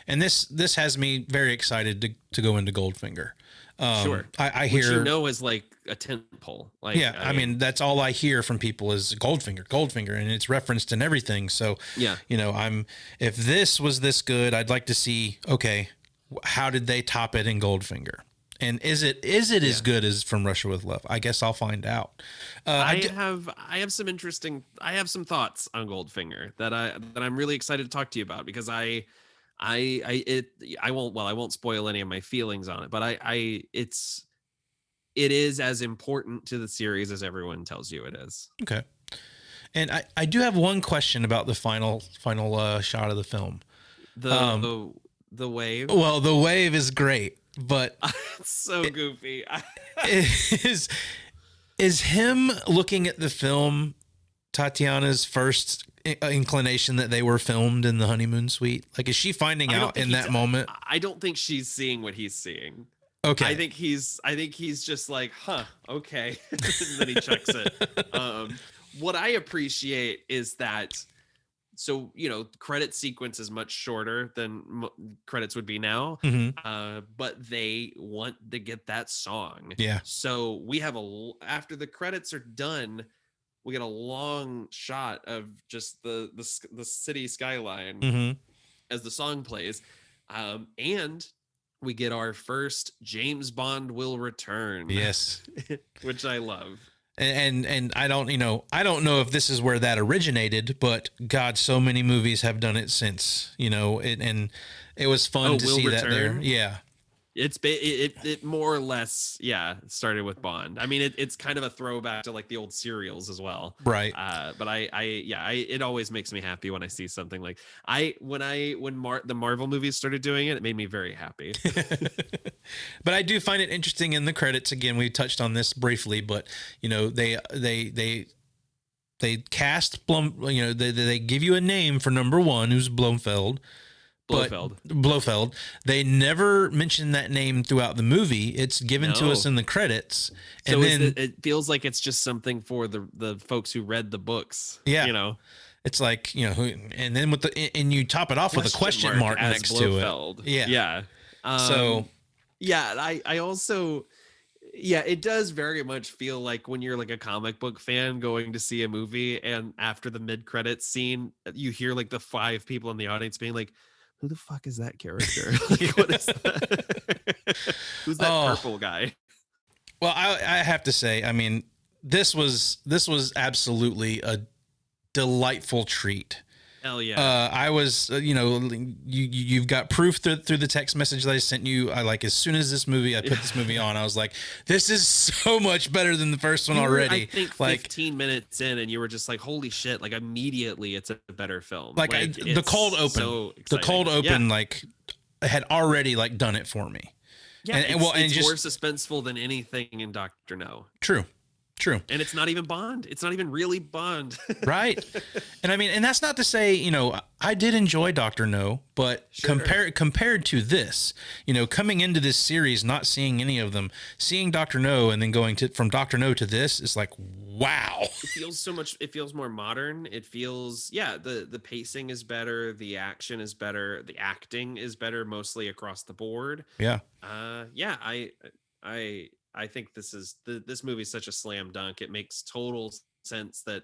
Speaker 1: and this has me very excited to go into Goldfinger.
Speaker 2: Sure.
Speaker 1: I hear,
Speaker 2: which is like a tent pole. Like,
Speaker 1: I mean, that's all I hear from people is Goldfinger, and it's referenced in everything. So
Speaker 2: yeah,
Speaker 1: if this was this good, I'd like to see, okay, how did they top it in Goldfinger? And is it as good as From Russia with Love? I guess I'll find out.
Speaker 2: I have some thoughts on Goldfinger that I'm really excited to talk to you about, because I won't spoil any of my feelings on it, but it is as important to the series as everyone tells you it is.
Speaker 1: Okay. And I do have one question about the final shot of the film.
Speaker 2: The wave.
Speaker 1: Well, the wave is great, but
Speaker 2: it's so goofy.
Speaker 1: Is him looking at the film Tatiana's first inclination that they were filmed in the honeymoon suite? Like, is she finding out in that moment?
Speaker 2: I don't think she's seeing what he's seeing.
Speaker 1: Okay.
Speaker 2: I think he's just like, huh, okay. And then he checks it. What I appreciate is that, so, credit sequence is much shorter than credits would be now. But they want to get that song.
Speaker 1: Yeah.
Speaker 2: So we have after the credits are done, we get a long shot of just the city skyline as the song plays. And we get our first James Bond will return.
Speaker 1: Yes.
Speaker 2: Which I love.
Speaker 1: And I don't know if this is where that originated, but God, so many movies have done it since, and it was fun to see that there. Yeah.
Speaker 2: It more or less, yeah, started with Bond. I mean, it's kind of a throwback to like the old serials as well,
Speaker 1: right?
Speaker 2: But it always makes me happy when I see something like the Marvel movies started doing it. It made me very happy.
Speaker 1: But I do find it interesting in the credits. Again, we touched on this briefly, but you know, they cast Blum. You know, they give you a name for number one, who's Blofeld. Blofeld. They never mention that name throughout the movie. It's given to us in the credits, and
Speaker 2: so
Speaker 1: then
Speaker 2: it feels like it's just something for the folks who read the books.
Speaker 1: Yeah,
Speaker 2: you know,
Speaker 1: it's like, you know, and then and you top it off with a question mark next
Speaker 2: Blofeld.
Speaker 1: to it. Yeah.
Speaker 2: I also. Yeah, it does very much feel like when you're like a comic book fan going to see a movie, and after the mid-credits scene, you hear like the 5 people in the audience being like, "Who the fuck is that character? Like, what is that? Who's that purple guy?"
Speaker 1: Well, I have to say, I mean, this was absolutely a delightful treat.
Speaker 2: Hell yeah.
Speaker 1: I was, you know, you've got proof through the text message that I sent you. I like, as soon as I put this movie on, I was like, this is so much better than the first one already.
Speaker 2: I think like 15 minutes in, and you were just like, holy shit, like immediately it's a better film.
Speaker 1: Like the cold open, like had already like done it for me.
Speaker 2: Yeah, it's more suspenseful than anything in Dr. No.
Speaker 1: True.
Speaker 2: And it's not even Bond. It's not even really Bond.
Speaker 1: Right. And I mean, and that's not to say, you know, I did enjoy Dr. No, but compared to this, you know, coming into this series, not seeing any of them, seeing Dr. No and then going from Dr. No to this is like, wow.
Speaker 2: It feels more modern. It feels, the pacing is better. The action is better. The acting is better, mostly across the board.
Speaker 1: Yeah.
Speaker 2: I think this movie is such a slam dunk. It makes total sense that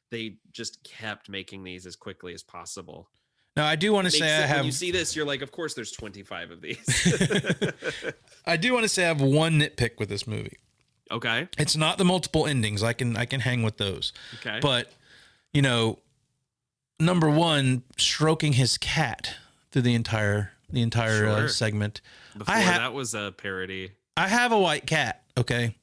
Speaker 2: they just kept making these as quickly as possible.
Speaker 1: Now, I do want to say
Speaker 2: when you see this, you're like, of course there's 25 of these.
Speaker 1: I do want to say I have one nitpick with this movie.
Speaker 2: Okay.
Speaker 1: It's not the multiple endings. I can hang with those.
Speaker 2: Okay.
Speaker 1: But, you know, number one, stroking his cat through the entire segment.
Speaker 2: Before that was a parody.
Speaker 1: I have a white cat, okay?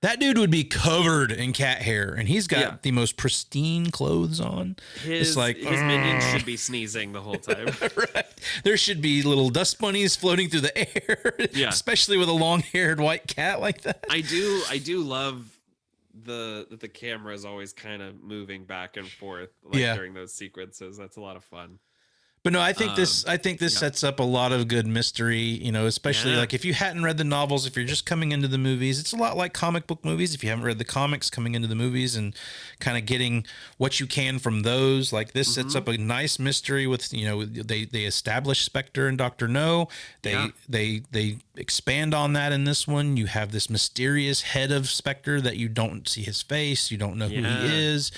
Speaker 1: That dude would be covered in cat hair, and he's got the most pristine clothes on.
Speaker 2: His minions should be sneezing the whole time.
Speaker 1: Right. There should be little dust bunnies floating through the air, especially with a long-haired white cat like that.
Speaker 2: I do love the camera is always kind of moving back and forth during those sequences. That's a lot of fun.
Speaker 1: But no, I think this sets up a lot of good mystery, you know, especially like if you hadn't read the novels, if you're just coming into the movies, it's a lot like comic book movies. If you haven't read the comics, coming into the movies and kind of getting what you can from those, like this sets up a nice mystery with, you know, they establish Spectre and Dr. No. They expand on that in this one. You have this mysterious head of Spectre that you don't see his face. You don't know who he is.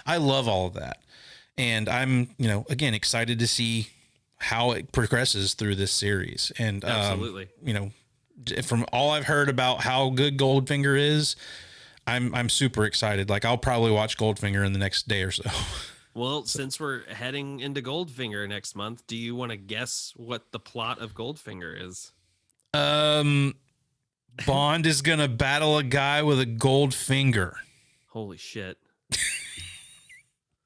Speaker 1: I love all of that. And I'm, you know, again, excited to see how it progresses through this series. And,
Speaker 2: absolutely,
Speaker 1: you know, from all I've heard about how good Goldfinger is, I'm super excited. Like, I'll probably watch Goldfinger in the next day or so.
Speaker 2: Well, since we're heading into Goldfinger next month, do you want to guess what the plot of Goldfinger is?
Speaker 1: Bond is going to battle a guy with a gold finger.
Speaker 2: Holy shit.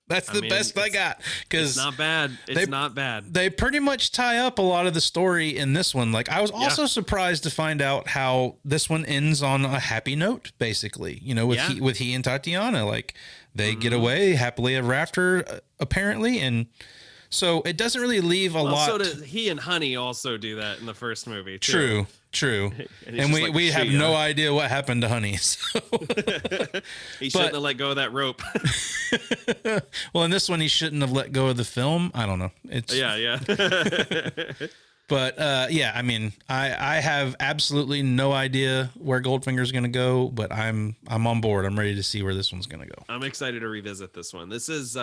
Speaker 1: That's the best I got, because
Speaker 2: it's not bad. It's not bad.
Speaker 1: They pretty much tie up a lot of the story in this one. Like, I was also surprised to find out how this one ends on a happy note, basically. You know, with he and Tatiana, like they get away happily ever after, apparently, and so it doesn't really leave a lot.
Speaker 2: So he and Honey also do that in the first movie too.
Speaker 1: True. And we have no idea what happened to Honey. So.
Speaker 2: He shouldn't have let go of that rope.
Speaker 1: Well, in this one, he shouldn't have let go of the film. I don't know. But I mean, I have absolutely no idea where Goldfinger's going to go, but I'm on board. I'm ready to see where this one's going to go.
Speaker 2: I'm excited to revisit this one. This is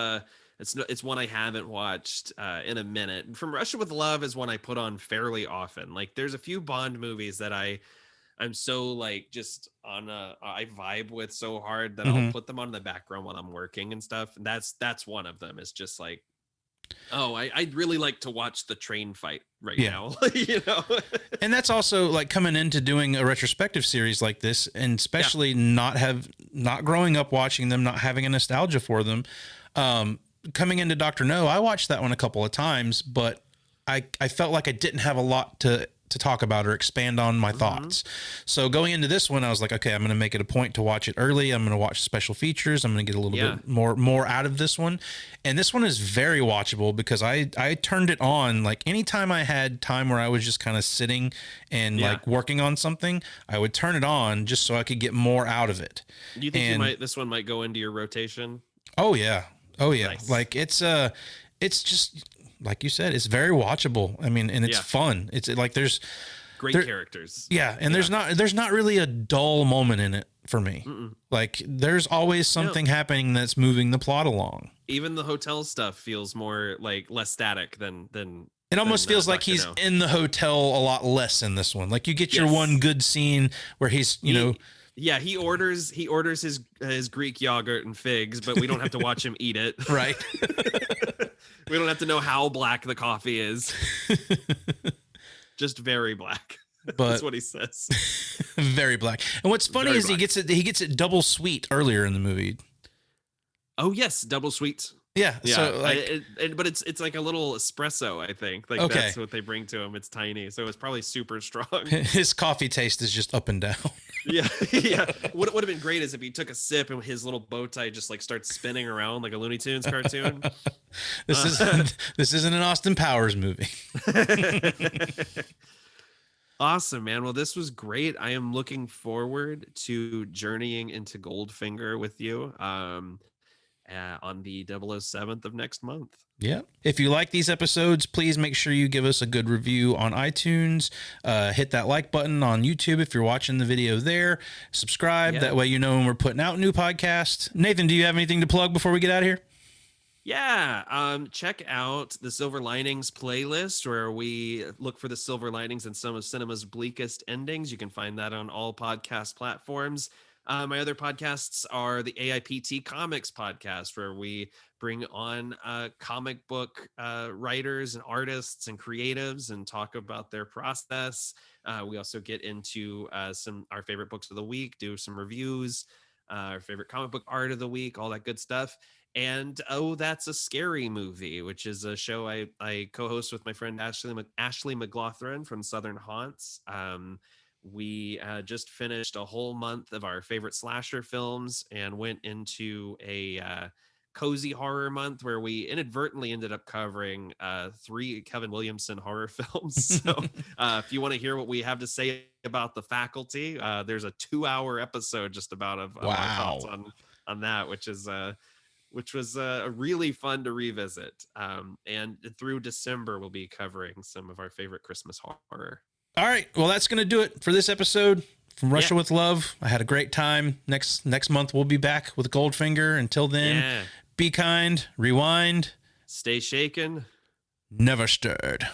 Speaker 2: it's one I haven't watched in a minute. From Russia with Love is one I put on fairly often. Like, there's a few Bond movies that I'm so like just I vibe with so hard that I'll put them on in the background while I'm working and stuff. And that's one of them. It's just like Oh, I'd really like to watch the train fight right
Speaker 1: Yeah.
Speaker 2: now. You know,
Speaker 1: And that's also like coming into doing a retrospective series like this, and especially not growing up watching them, not having a nostalgia for them. Coming into Dr. No, I watched that one a couple of times, but I felt like I didn't have a lot to talk about or expand on my thoughts. So going into this one, I was like, okay, I'm going to make it a point to watch it early. I'm going to watch special features. I'm going to get a little bit more out of this one. And this one is very watchable because I turned it on like anytime I had time where I was just kind of sitting and like working on something, I would turn it on just so I could get more out of it.
Speaker 2: Do you think this one might go into your rotation?
Speaker 1: Oh yeah.
Speaker 2: Nice.
Speaker 1: Like it's just, like you said, it's very watchable. I mean, and it's fun. It's like there's
Speaker 2: great characters.
Speaker 1: Yeah, and there's not really a dull moment in it for me. Like there's always something happening that's moving the plot along.
Speaker 2: Even the hotel stuff feels more like less static than.
Speaker 1: It almost feels like
Speaker 2: Dr.
Speaker 1: he's
Speaker 2: No.
Speaker 1: in the hotel a lot less in this one. Like you get your one good scene where he's, you know.
Speaker 2: Yeah, he orders his Greek yogurt and figs, but we don't have to watch him eat it.
Speaker 1: Right.
Speaker 2: We don't have to know how black the coffee is. Just very black.
Speaker 1: But
Speaker 2: that's what he says.
Speaker 1: Very black. And what's funny is he gets it double sweet earlier in the movie.
Speaker 2: Oh yes, double sweet.
Speaker 1: Yeah. So like,
Speaker 2: but it's like a little espresso, I think. Like that's what they bring to him. It's tiny, so it's probably super strong.
Speaker 1: His coffee taste is just up and down.
Speaker 2: Yeah. What would have been great is if he took a sip and his little bow tie just like starts spinning around like a Looney Tunes cartoon.
Speaker 1: This isn't an Austin Powers movie.
Speaker 2: Awesome, man. Well, this was great. I am looking forward to journeying into Goldfinger with you on the 007th of next month.
Speaker 1: Yeah. If you like these episodes, please make sure you give us a good review on iTunes. Hit that like button on YouTube if you're watching the video there. Subscribe. That way you know when we're putting out new podcasts. Nathan, do you have anything to plug before we get out of here?
Speaker 2: Yeah. Check out the Silver Linings playlist where we look for the silver linings in some of cinema's bleakest endings. You can find that on all podcast platforms. My other podcasts are the AIPT Comics podcast, where we bring on comic book writers and artists and creatives and talk about their process. We also get into our favorite books of the week, do some reviews, our favorite comic book art of the week, all that good stuff. And Oh, That's a Scary Movie, which is a show I co-host with my friend Ashley McLaughlin from Southern Haunts. We just finished a whole month of our favorite slasher films and went into a cozy horror month where we inadvertently ended up covering 3 Kevin Williamson horror films. So if you want to hear what we have to say about The Faculty, there's a 2-hour episode just about of our thoughts on that, which was really fun to revisit. And through December, we'll be covering some of our favorite Christmas horror.
Speaker 1: All right. Well, that's going to do it for this episode from Russia with Love. I had a great time. Next month, we'll be back with Goldfinger. Until then, be kind, rewind,
Speaker 2: stay shaken,
Speaker 1: never stirred.